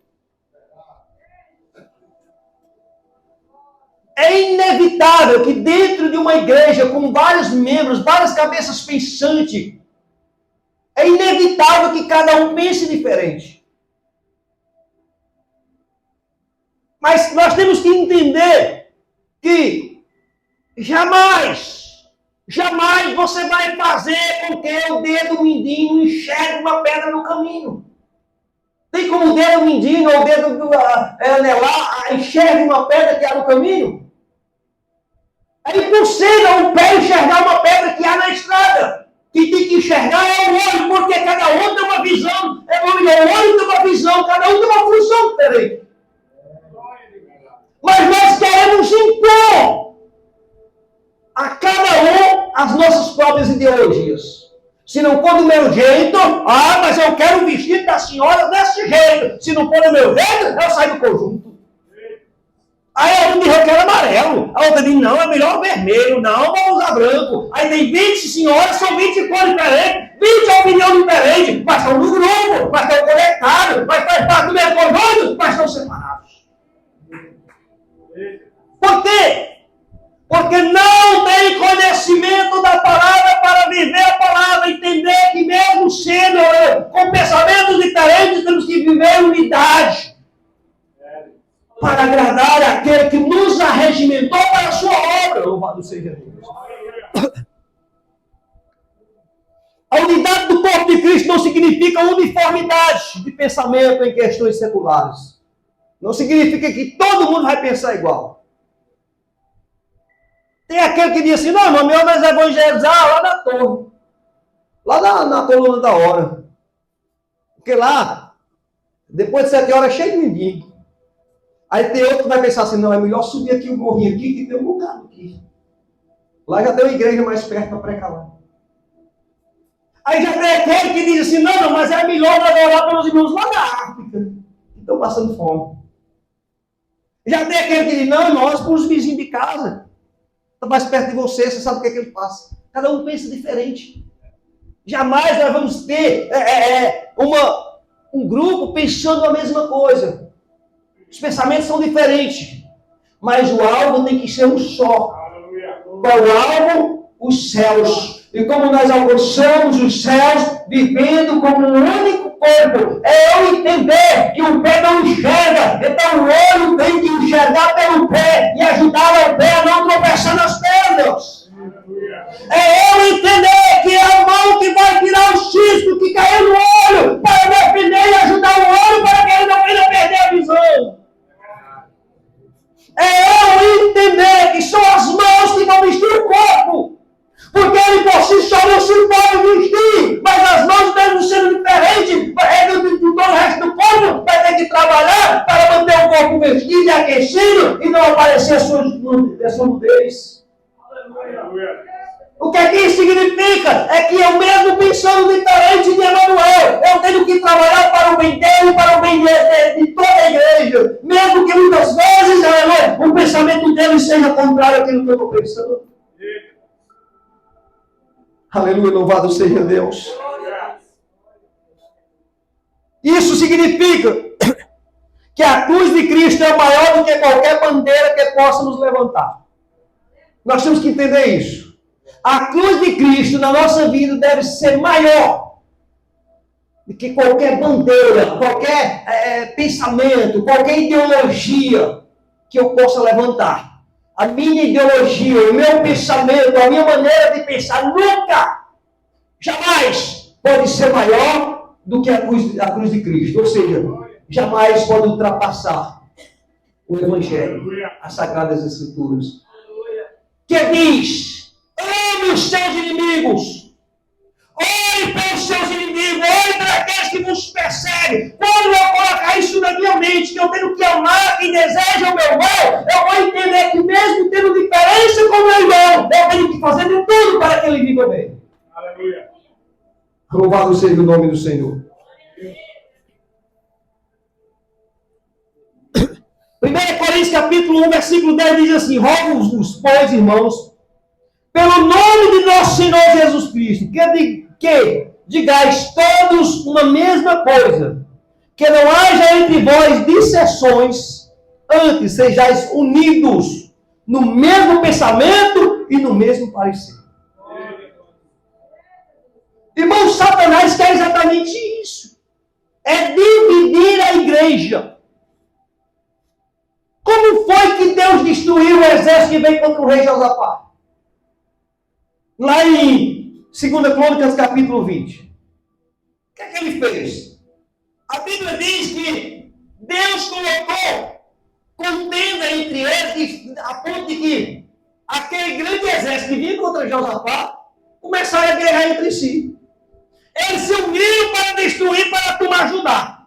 É inevitável que dentro de uma igreja com vários membros, várias cabeças pensantes, é inevitável que cada um pense diferente. Mas nós temos que entender que jamais você vai fazer com que o dedo mindinho enxergue uma pedra no caminho. Tem como o dedo mindinho ou o dedo anelar enxergue uma pedra que há no caminho? É impossível o pé enxergar uma pedra que há na estrada. Quem tem que enxergar é o olho, porque cada um tem uma visão. O olho tem uma visão, cada um tem uma função diferente. Mas nós queremos impor a cada um as nossas próprias ideologias. Se não for do meu jeito, mas eu quero o vestido da senhora desse jeito. Se não for do meu jeito, eu saio do conjunto. Aí um diz, eu quero amarelo. A outra diz, não, é melhor vermelho. Não, vamos usar branco. Aí tem 20 senhoras, são 20 cores diferentes, 20 opiniões diferentes, mas estão no grupo, mas estão conectados, mas faz parte do mesmo conjunto, mas estão separados. Por quê? Porque não tem conhecimento da palavra para viver a palavra, entender que mesmo sendo com pensamentos diferentes, temos que viver unidade. Para agradar aquele que nos arregimentou para a sua obra. Louvado seja Deus. A unidade do corpo de Cristo não significa uniformidade de pensamento em questões seculares. Não significa que todo mundo vai pensar igual. Tem aquele que diz assim, não, irmão, meu nós evangelizar lá na torre. Lá na coluna da hora. Porque lá, depois de 7 horas, é cheio de mendigo. Aí tem outro que vai pensar assim, não, é melhor subir aqui o morrinho aqui, que tem um bocado aqui. Lá já tem uma igreja mais perto para pregar lá. Aí já tem aquele que diz assim, não, mas é melhor nós orar pelos irmãos lá da África, que estão passando fome. Já tem aquele que diz, não, nós para os vizinhos de casa, está mais perto de você, você sabe o que é que ele passa. Cada um pensa diferente. Jamais nós vamos ter um grupo pensando a mesma coisa. Os pensamentos são diferentes, mas o alvo tem que ser um só. Qual o alvo? Os céus. E como nós alcançamos os céus, vivendo como um único corpo, é eu entender que o pé não enxerga, então o olho tem que enxergar pelo pé e ajudar o pé a não tropeçar nas pernas. É eu entender que é a mão que vai tirar o cisco que caiu no olho, para defender e ajudar o olho para que ele não venha perder a visão. É eu entender que são as mãos que vão vestir o corpo. Porque ele por si só não se pode vestir. Mas as mãos mesmo sendo diferentes de todo o resto do corpo, vai ter que trabalhar para manter o corpo vestido e aquecido e não aparecer a sua nudez. O que é que isso significa? É que eu mesmo pensando diferente de Emanuel, eu tenho que trabalhar para o bem dele, para o bem de toda a igreja. Mesmo que muitas vezes o pensamento dele seja contrário àquilo que eu estou pensando. Aleluia, louvado seja Deus. Isso significa que a cruz de Cristo é maior do que qualquer bandeira que possamos levantar. Nós temos que entender isso. A cruz de Cristo na nossa vida deve ser maior do que qualquer bandeira, qualquer pensamento, qualquer ideologia. que eu possa levantar. A minha ideologia, o meu pensamento, a minha maneira de pensar nunca, jamais pode ser maior do que a cruz de Cristo. Ou seja, jamais pode ultrapassar o Evangelho, as Sagradas Escrituras. Que diz, ame os seus inimigos. Ore pelos seus inimigos, ore para aqueles que vos perseguem. Quando eu colocar isso na minha mente, que eu tenho que amar quem deseja o meu mal, eu vou entender que mesmo tendo diferença com o meu irmão, eu tenho que fazer de tudo para que ele viva bem. Aleluia. Louvado seja o nome do Senhor. 1 Coríntios capítulo 1, versículo 10 diz assim, rogo-vos, pois, irmãos, pelo nome de nosso Senhor Jesus Cristo, que digais todos uma mesma coisa, que não haja entre vós dissensões, antes sejais unidos no mesmo pensamento e no mesmo parecer. Irmão, Satanás quer exatamente isso. É dividir a igreja. Como foi que Deus destruiu o exército que veio contra o rei Josafá? Lá em 2 Crônicas, capítulo 20. O que é que ele fez? A Bíblia diz que Deus colocou contenda entre eles, a ponto de que aquele grande exército que vinha contra Josafá começaram a guerrear entre si. Eles se uniram para destruir, para tomar Judá.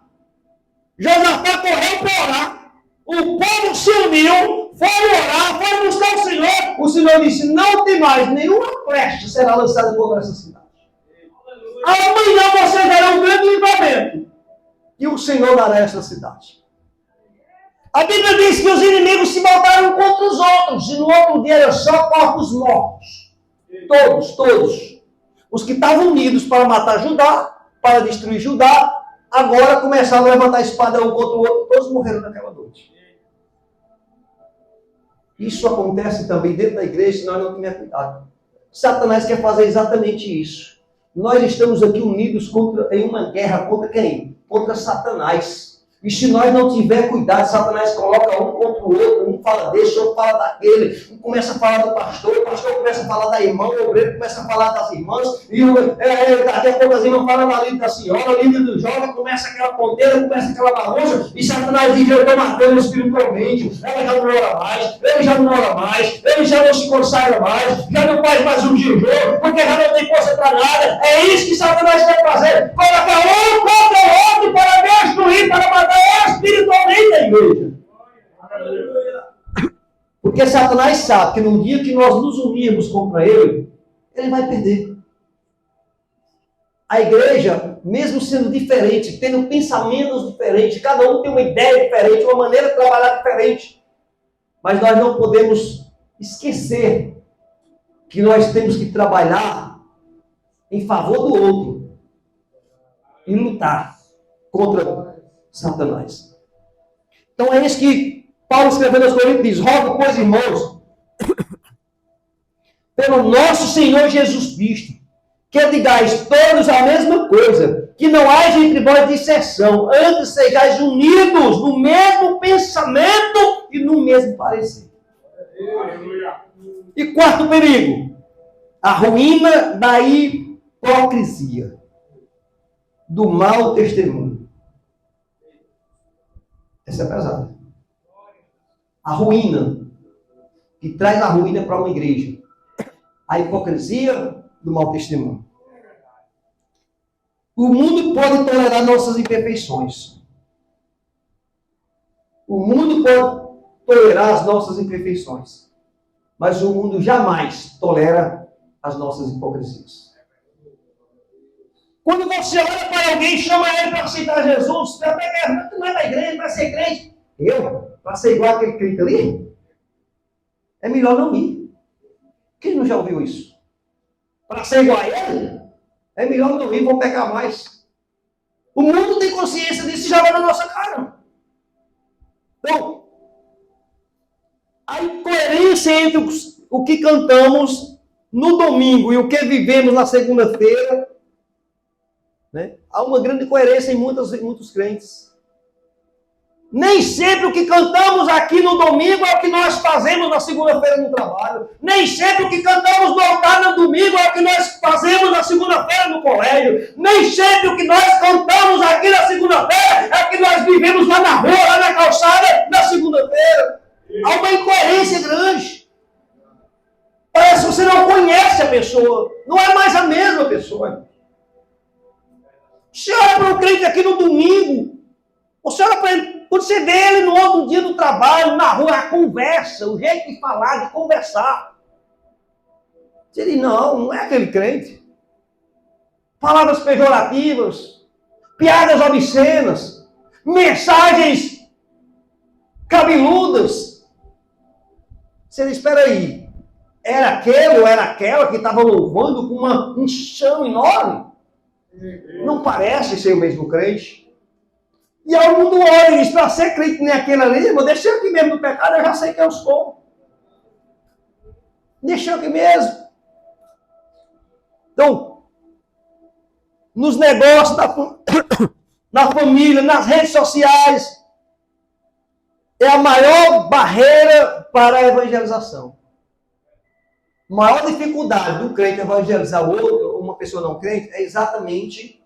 Josafá correu para orar. O povo se uniu, foram orar, foram buscar o Senhor. O Senhor disse, não tem mais nenhuma flecha será lançada contra essa cidade. Amanhã vocês darão um grande livramento. E o Senhor dará essa cidade. A Bíblia diz que os inimigos se voltaram contra os outros. E no outro dia eram só corpos mortos. Todos. Os que estavam unidos para matar Judá, para destruir Judá, agora começaram a levantar a espada um contra o outro. Todos morreram naquela noite. Isso acontece também dentro da igreja se nós não tivermos cuidado. Satanás quer fazer exatamente isso. Nós estamos aqui unidos em uma guerra contra quem? Contra Satanás. E se nós não tiver cuidado, Satanás coloca um contra o outro, um fala desse, outro fala daquele, um começa a falar do pastor, o pastor começa a falar da irmã, o obreiro começa a falar das irmãs, e daqui a pouco as irmãs falam da líder da senhora, a líder do jovem, começa aquela ponteira, começa aquela bagunça, e Satanás diz, eu estou matando espiritualmente, ela já não ora mais, ele já não ora mais, ele já não se consagra mais, já não faz mais um jejum, porque já não tem força para nada. É isso que Satanás quer fazer, colocar um contra o outro para destruir, para matar espiritualmente a igreja. Porque Satanás sabe que no dia que nós nos unirmos contra ele vai perder. A igreja, mesmo sendo diferente, tendo pensamentos diferentes, cada um tem uma ideia diferente, uma maneira de trabalhar diferente, mas nós não podemos esquecer que nós temos que trabalhar em favor do outro e lutar contra Satanás. Então é isso que Paulo escrevendo aos Coríntios diz, rogo, pois, irmãos, pelo nosso Senhor Jesus Cristo, que digais todos a mesma coisa, que não haja entre vós dissensão, antes sejais unidos no mesmo pensamento e no mesmo parecer. E quarto perigo, a ruína da hipocrisia, do mau testemunho. Essa é pesada. A ruína, que traz a ruína para uma igreja. A hipocrisia do mau testemunho. O mundo pode tolerar nossas imperfeições. O mundo pode tolerar as nossas imperfeições. Mas o mundo jamais tolera as nossas hipocrisias. Quando você olha para alguém e chama ele para aceitar Jesus, você pega, tu não é da igreja, para ser crente. Eu? Para ser igual aquele crente ali? É melhor não ir. Quem não já ouviu isso? Para ser igual a ele? É melhor não ir, vou pecar mais. O mundo tem consciência disso e joga na nossa cara. Então, a incoerência entre o que cantamos no domingo e o que vivemos na segunda-feira, né? Há uma grande incoerência em muitos crentes. Nem sempre o que cantamos aqui no domingo é o que nós fazemos na segunda-feira no trabalho. Nem sempre o que cantamos no altar no domingo é o que nós fazemos na segunda-feira no colégio. Nem sempre o que nós cantamos aqui na segunda-feira é o que nós vivemos lá na rua, lá na calçada, na segunda-feira. Há uma incoerência grande. Parece que você não conhece a pessoa. Não é mais a mesma pessoa. Você olha para o crente aqui no domingo. Você olha para ele. Quando você vê ele no outro dia no trabalho, na rua, a conversa, o jeito de falar, de conversar. Você diz, não é aquele crente. Palavras pejorativas, piadas obscenas, mensagens cabeludas. Você diz, espera aí, era aquele ou era aquela que estava louvando com um chão enorme? Não parece ser o mesmo crente. E aí o mundo olha e diz, para ser crente nem aquele ali, mas deixa eu aqui mesmo no pecado, eu já sei quem eu sou. Deixa eu aqui mesmo. Então, nos negócios, na família, nas redes sociais, é a maior barreira para a evangelização. A maior dificuldade do crente evangelizar outro, uma pessoa não crente, é exatamente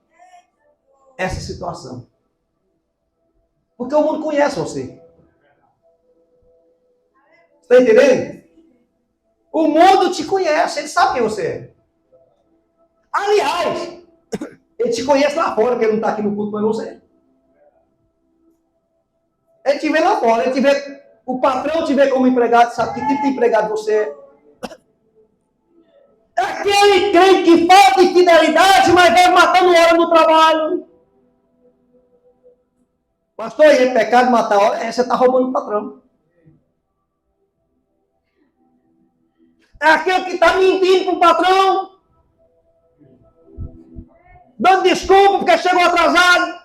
essa situação. Porque o mundo conhece você. Está entendendo? O mundo te conhece, ele sabe quem você é. Aliás, ele te conhece lá fora, porque ele não está aqui no culto com você. Ele te vê lá fora, ele te vê, o patrão te vê como empregado, sabe que tipo de empregado você é. É aquele crente que falta de fidelidade, mas vai matando hora no trabalho. Pastor, é pecado matar hora? Você está roubando o patrão. É aquele que está mentindo para o patrão, dando desculpa porque chegou atrasado,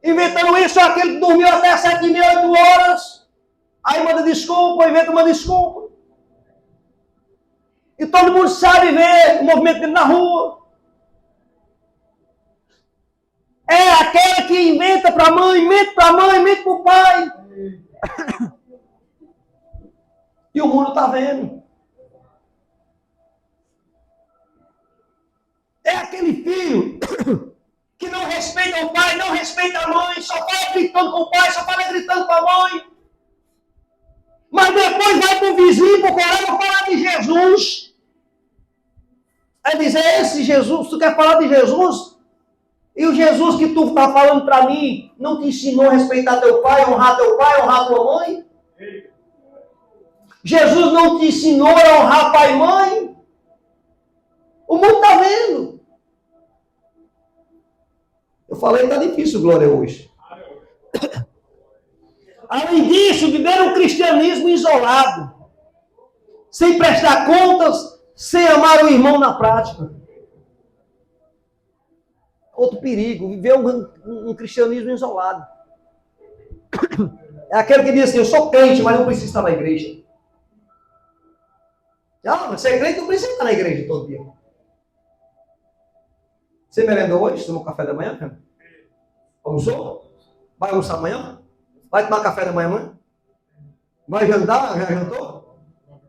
inventando isso, ou aquele que dormiu até 7h30, 8 horas, aí manda desculpa, inventa uma desculpa. E todo mundo sabe ver o movimento dele na rua. É aquele que inventa para a mãe, mente para a mãe, mente para o pai. E o mundo está vendo. É aquele filho que não respeita o pai, não respeita a mãe, só fala gritando com o pai, só fala gritando com a mãe. Mas depois vai para o vizinho, para o colega, falar de Jesus. Aí diz, esse Jesus, tu quer falar de Jesus? E o Jesus que tu está falando para mim, não te ensinou a respeitar teu pai, honrar tua mãe? Jesus não te ensinou a honrar pai e mãe? O mundo está vendo. Eu falei, está difícil, Glória, hoje. Além disso, viver um cristianismo isolado, sem prestar contas, sem amar o irmão na prática. Outro perigo, viver um cristianismo isolado. É aquele que diz assim, eu sou crente, mas não preciso estar na igreja. Ah, você é crente, não precisa estar na igreja todo dia. Você merendou hoje? Tomou café da manhã, cara? Almoçou? Vai almoçar amanhã? Vai tomar café da manhã amanhã? Vai jantar? Já jantou?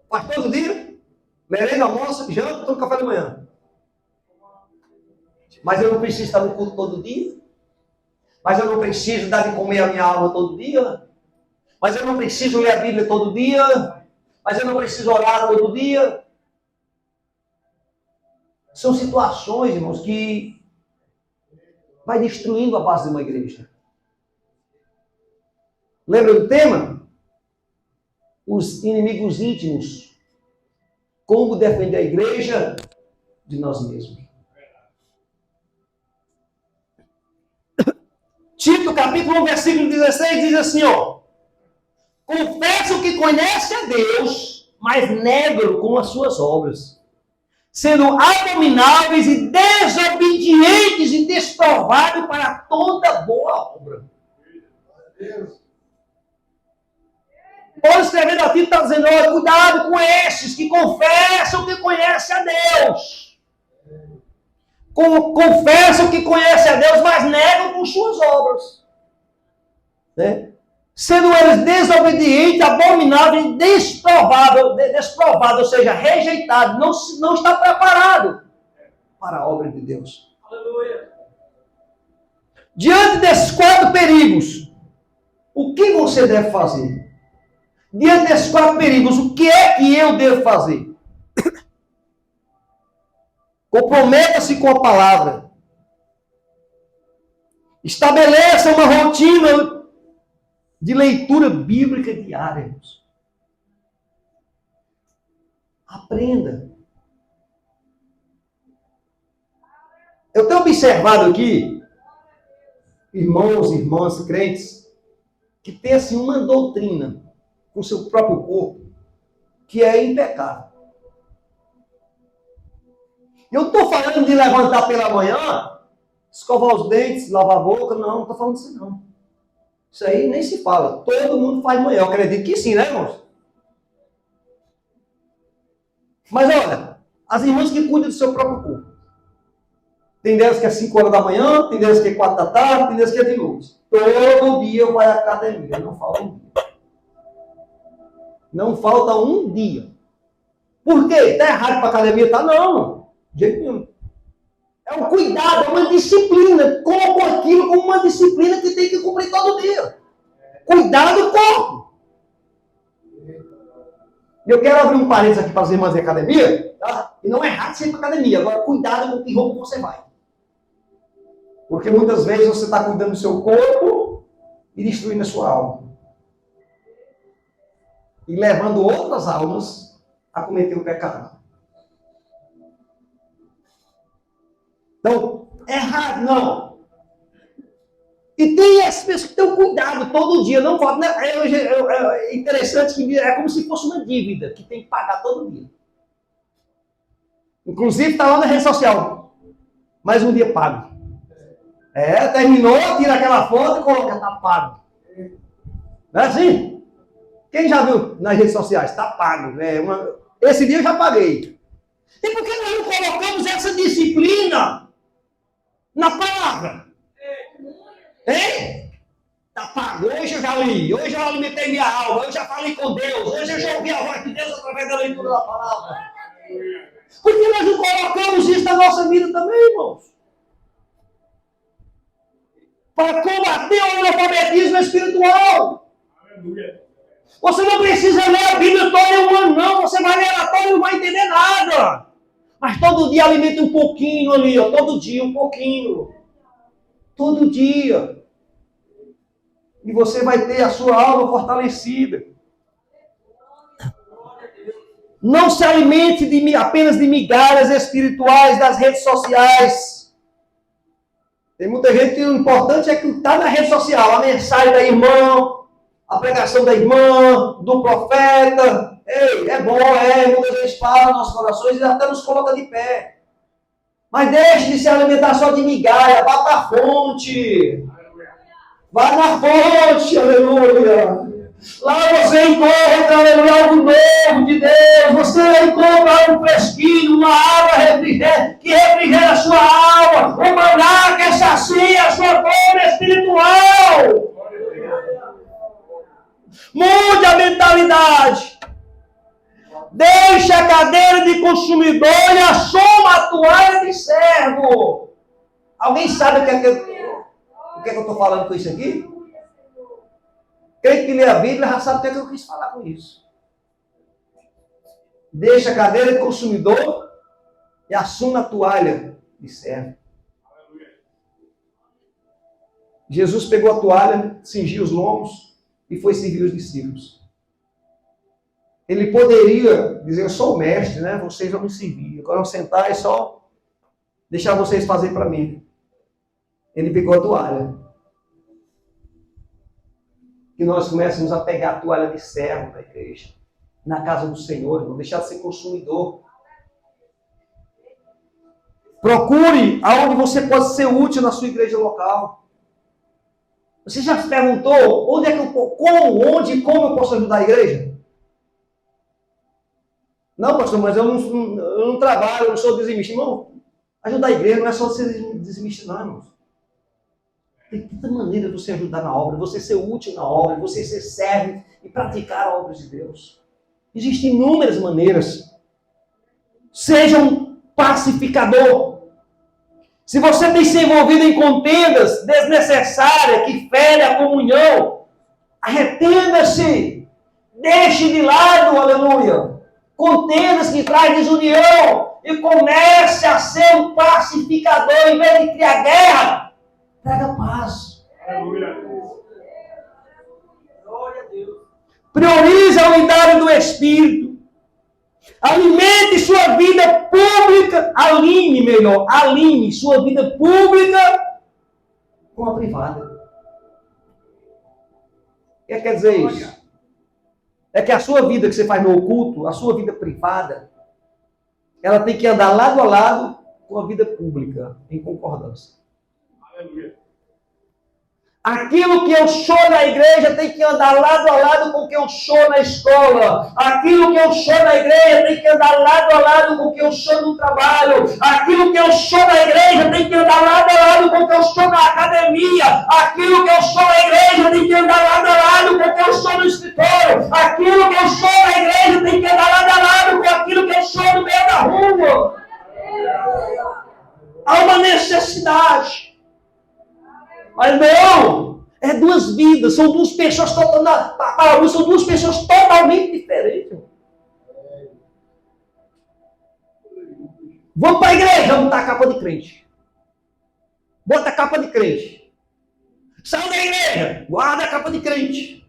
Faz todo dia? Merenda, almoça, janta, toma café da manhã. Mas eu não preciso estar no culto todo dia? Mas eu não preciso dar de comer a minha alma todo dia? Mas eu não preciso ler a Bíblia todo dia? Mas eu não preciso orar todo dia? São situações, irmãos, que vai destruindo a base de uma igreja. Lembra do tema? Os inimigos íntimos. Como defender a igreja de nós mesmos. Tito, capítulo 1, versículo 16, diz assim, ó. Confesso que conhece a Deus, mas nego com as suas obras, sendo abomináveis e desobedientes e desprovados para toda boa obra. Paulo escrevendo aqui está dizendo, olha, cuidado com esses que confessam que conhecem a Deus. Confessam que conhecem a Deus, mas negam com suas obras. Né? sendo eles desobedientes, abomináveis e desprovado, ou seja, rejeitado, não está preparado para a obra de Deus. Aleluia. Diante desses 4 perigos, o que você deve fazer? Diante desses 4 perigos, o que é que eu devo fazer? Comprometa-se com a palavra. Estabeleça uma rotina de leitura bíblica diária. Aprenda. Eu tenho observado aqui, irmãos e irmãs crentes, que tem assim uma doutrina com o seu próprio corpo que é impecável. Eu não estou falando de levantar pela manhã, escovar os dentes, lavar a boca, não estou falando disso não. Isso aí nem se fala. Todo mundo faz manhã. Eu acredito que sim, né, irmãos? Mas olha, as irmãs que cuidam do seu próprio corpo. Tem delas que é 5 horas da manhã, tem delas que é 4 da tarde, tem delas que é de noite. Todo dia vai à academia, não falta um dia. Não falta um dia. Por quê? Está errado para a academia? Tá não. De jeito nenhum. É um cuidado, é uma disciplina. Coloco aquilo como uma disciplina que tem que cumprir todo dia. Cuidar do corpo. Eu quero abrir um parênteses aqui para as irmãs de academia. Tá? E não é errado você ir para academia. Agora, cuidado com que roupa você vai. Porque muitas vezes você está cuidando do seu corpo e destruindo a sua alma. E levando outras almas a cometer o pecado. Então, errado, não. E tem essas pessoas que têm cuidado todo dia, não falta. Né? É interessante que é como se fosse uma dívida que tem que pagar todo dia. Inclusive, está lá na rede social. Mais um dia pago. Terminou, tira aquela foto e coloca, está pago. Não é assim? Quem já viu nas redes sociais? Está pago. Esse dia eu já paguei. E por que nós não colocamos essa disciplina na palavra? Hein? Está pago. Hoje eu já li. Hoje eu alimentei minha alma. Hoje eu já falei com Deus. Hoje eu já ouvi a voz de Deus através da leitura da palavra. Por que nós não colocamos isso na nossa vida também, irmãos? Para combater o analfabetismo espiritual. Aleluia. Você não precisa ler a Bíblia toda em um ano, não. Você vai ler ela toda e não vai entender nada. Mas todo dia alimenta um pouquinho ali, ó. Todo dia um pouquinho. Todo dia. E você vai ter a sua alma fortalecida. Não se alimente apenas de migalhas espirituais das redes sociais. Tem muita gente que o importante é que está na rede social. A mensagem da irmã, a pregação da irmã, do profeta. Ei, é bom, muitas vezes fala nos nossos corações e até nos coloca de pé. Mas deixe de se alimentar só de migalha, vá para a fonte. Vá na fonte, aleluia. Lá você encontra, aleluia, algo novo de Deus. Você encontra algo fresquinho, uma água que refrigera a sua alma. Um maná que sacia a sua fome espiritual. Mude a mentalidade. Deixe a cadeira de consumidor e assuma a toalha de servo. Alguém sabe o que é que eu estou falando com isso aqui? Quem que lê a Bíblia já sabe o que eu quis falar com isso. Deixa a cadeira de consumidor e assuma a toalha de servo. Jesus pegou a toalha, cingiu os lombos e foi servir os discípulos. Ele poderia dizer, eu sou o mestre, né? Vocês vão me servir. Agora eu vou sentar e só deixar vocês fazerem para mim. Ele pegou a toalha. Que nós comecemos a pegar a toalha de servo da igreja, na casa do Senhor, não deixar de ser consumidor. Procure aonde você pode ser útil na sua igreja local. Você já se perguntou onde e como eu posso ajudar a igreja? Não, pastor, mas eu não trabalho, eu não sou dizimista. Irmão, ajudar a igreja não é só ser dizimista, não, irmãos. Tem tanta maneira de você ajudar na obra, você ser útil na obra, você ser servo e praticar a obra de Deus. Existem inúmeras maneiras. Seja um pacificador. Se você tem se envolvido em contendas desnecessárias que ferem a comunhão, arrependa-se. Deixe de lado, aleluia, contendas que trazem desunião e comece a ser um pacificador em vez de criar guerra. Traga paz. Aleluia. Priorize a unidade do Espírito. Alimente sua vida pública. Alinhe sua vida pública com a privada. O que quer dizer isso? É que a sua vida que você faz no oculto, a sua vida privada, ela tem que andar lado a lado com a vida pública, em concordância. Aleluia. Aquilo que eu sou na igreja tem que andar lado a lado com o que eu sou na escola. Aquilo que eu sou na igreja tem que andar lado a lado com o que eu sou no trabalho. Aquilo que eu sou na igreja tem que andar lado a lado com o que eu sou na academia. Aquilo que eu sou na igreja tem que andar lado a lado com o que eu sou no escritório. Aquilo que eu sou na igreja tem que andar lado a lado com aquilo que eu sou no meio da rua. Há uma necessidade. Mas não, é duas vidas, são duas pessoas totalmente diferentes. Vamos para a igreja, vamos botar a capa de crente. Bota a capa de crente. Sai da igreja, guarda a capa de crente.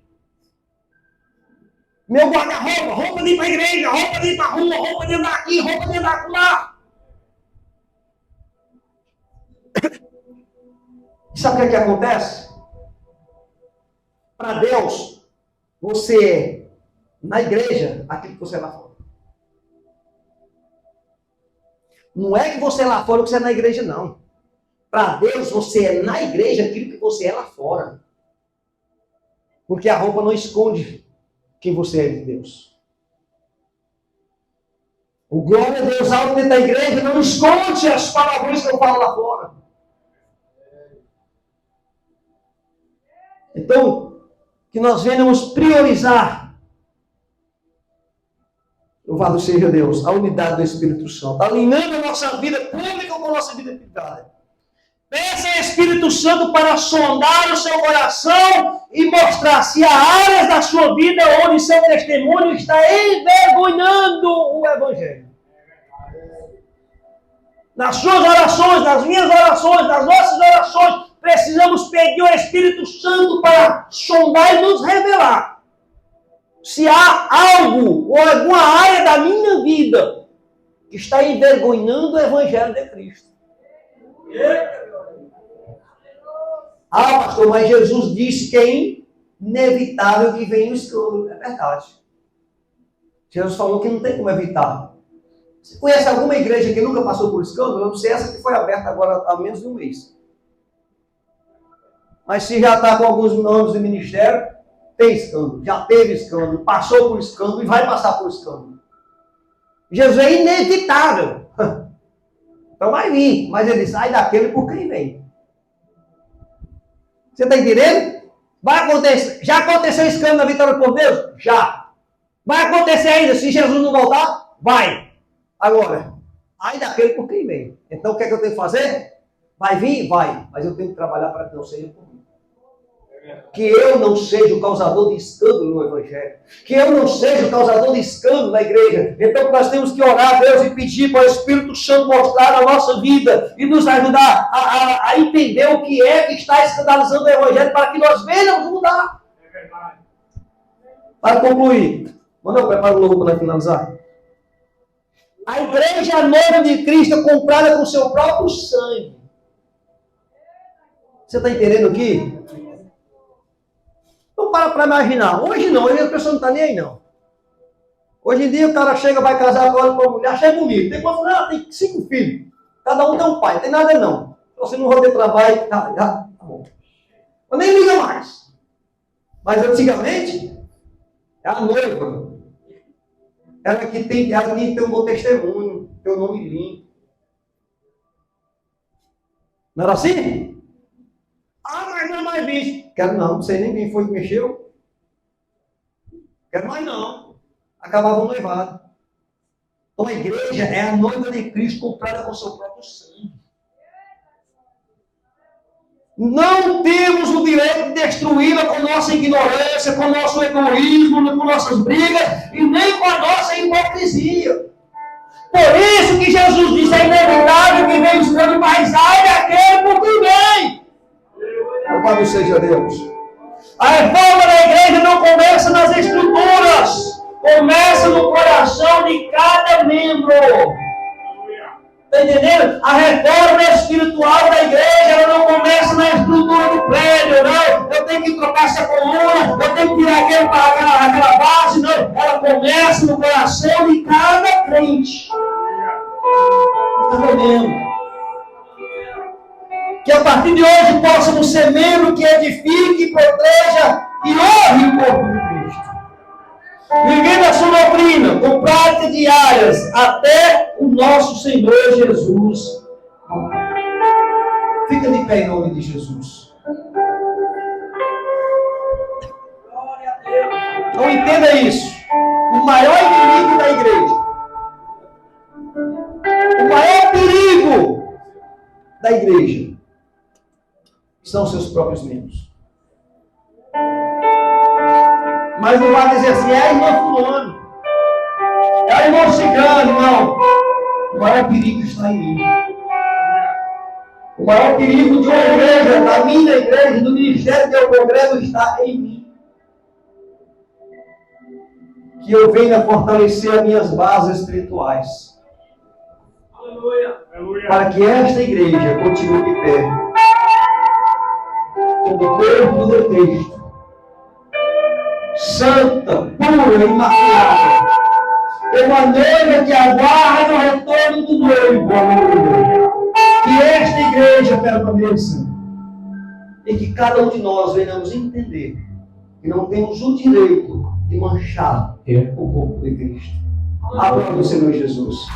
Meu guarda-roupa, roupa de ir para a igreja, roupa de ir para a rua, roupa de andar aqui, roupa de andar lá. Sabe o que acontece? Para Deus, você é, na igreja, aquilo que você é lá fora. Não é que você é lá fora o que você é na igreja, não. Para Deus, você é na igreja aquilo que você é lá fora. Porque a roupa não esconde quem você é de Deus. O glória a Deus alto dentro da igreja não esconde as palavras que eu falo lá fora. Então, que nós venhamos priorizar, louvado seja Deus, a unidade do Espírito Santo, alinhando a nossa vida pública com a nossa vida privada. Peça ao Espírito Santo para sondar o seu coração e mostrar se há áreas da sua vida onde seu testemunho está envergonhando o Evangelho. Nas suas orações, nas minhas orações, nas nossas orações, precisamos pedir ao Espírito Santo para sondar e nos revelar se há algo ou alguma área da minha vida que está envergonhando o Evangelho de Cristo. Ah, pastor, mas Jesus disse que é inevitável que venha o escândalo. É verdade. Jesus falou que não tem como evitar. Você conhece alguma igreja que nunca passou por escândalo? Eu não sei essa que foi aberta agora há menos de um mês. Mas se já está com alguns anos de ministério, tem escândalo, já teve escândalo, passou por escândalo e vai passar por escândalo. Jesus é inevitável. Então vai vir, mas ele sai daquele por quem vem. Você está entendendo? Vai acontecer. Já aconteceu escândalo na vitória por Deus? Já. Vai acontecer ainda, se Jesus não voltar? Vai. Agora, ai daquele por quem vem. Então o que é que eu tenho que fazer? Vai vir? Vai. Mas eu tenho que trabalhar para que não seja por mim. Que eu não seja o causador de escândalo no Evangelho. Que eu não seja o causador de escândalo na igreja. Então nós temos que orar a Deus e pedir para o Espírito Santo mostrar a nossa vida e nos ajudar a entender o que é que está escandalizando o Evangelho para que nós venhamos mudar. É verdade. Para concluir, manda eu preparar o logo para finalizar. A igreja é a noiva de Cristo é comprada com o seu próprio sangue. Você está entendendo aqui? Não para imaginar. Hoje não, hoje a pessoa não está nem aí não. Hoje em dia o cara chega, vai casar agora com a mulher, chega comigo. Tem quantos? Não, tem 5 filhos. Cada um tem um pai, não tem nada não. Se você não rodeia trabalho, tá bom. Eu nem liga mais. Mas antigamente, a noiva, ela que tem um bom testemunho, tem um nome limpo. Não era assim? Ah, mais visto. Quero não sei nem quem foi que mexeu. Quero mais não. Acabava o noivado. Então a igreja é a noiva de Cristo comprada com seu próprio sangue. Não temos o direito de destruí-la com nossa ignorância, com nosso egoísmo, com nossas brigas e nem com a nossa hipocrisia. Por isso que Jesus disse, é inevitável que venha o Senhor, mas ai daquele por quem vem. Louvado seja Deus. A reforma da igreja não começa nas estruturas, começa no coração de cada membro. Está entendendo? A reforma espiritual da igreja, ela não começa na estrutura do prédio, não. Eu tenho que trocar essa coluna, eu tenho que tirar aquela base, não. Ela começa no coração de cada crente. Cada membro. Que a partir de hoje possamos ser membro que edifique, proteja e honre o corpo de Cristo. Vivendo a sua doutrina com práticas diárias até o nosso Senhor Jesus. Fica de pé em nome de Jesus. Então entenda isso. O maior inimigo da igreja, o maior perigo da igreja são seus próprios membros. Mas não vai dizer assim, é irmão fulano, é irmão cigano, não. O maior perigo está em mim. O maior perigo de uma igreja, da minha igreja, do ministério que eu congrego, está em mim. Que eu venha fortalecer as minhas bases espirituais. Aleluia. Para que esta igreja continue de pé. Como o corpo de Cristo. Santa, pura, imaculada. Como a noiva que aguarda o retorno do noivo. Que esta igreja permaneça. E que cada um de nós venhamos entender que não temos o direito de manchar o corpo de Cristo. Aplauda o Senhor Jesus.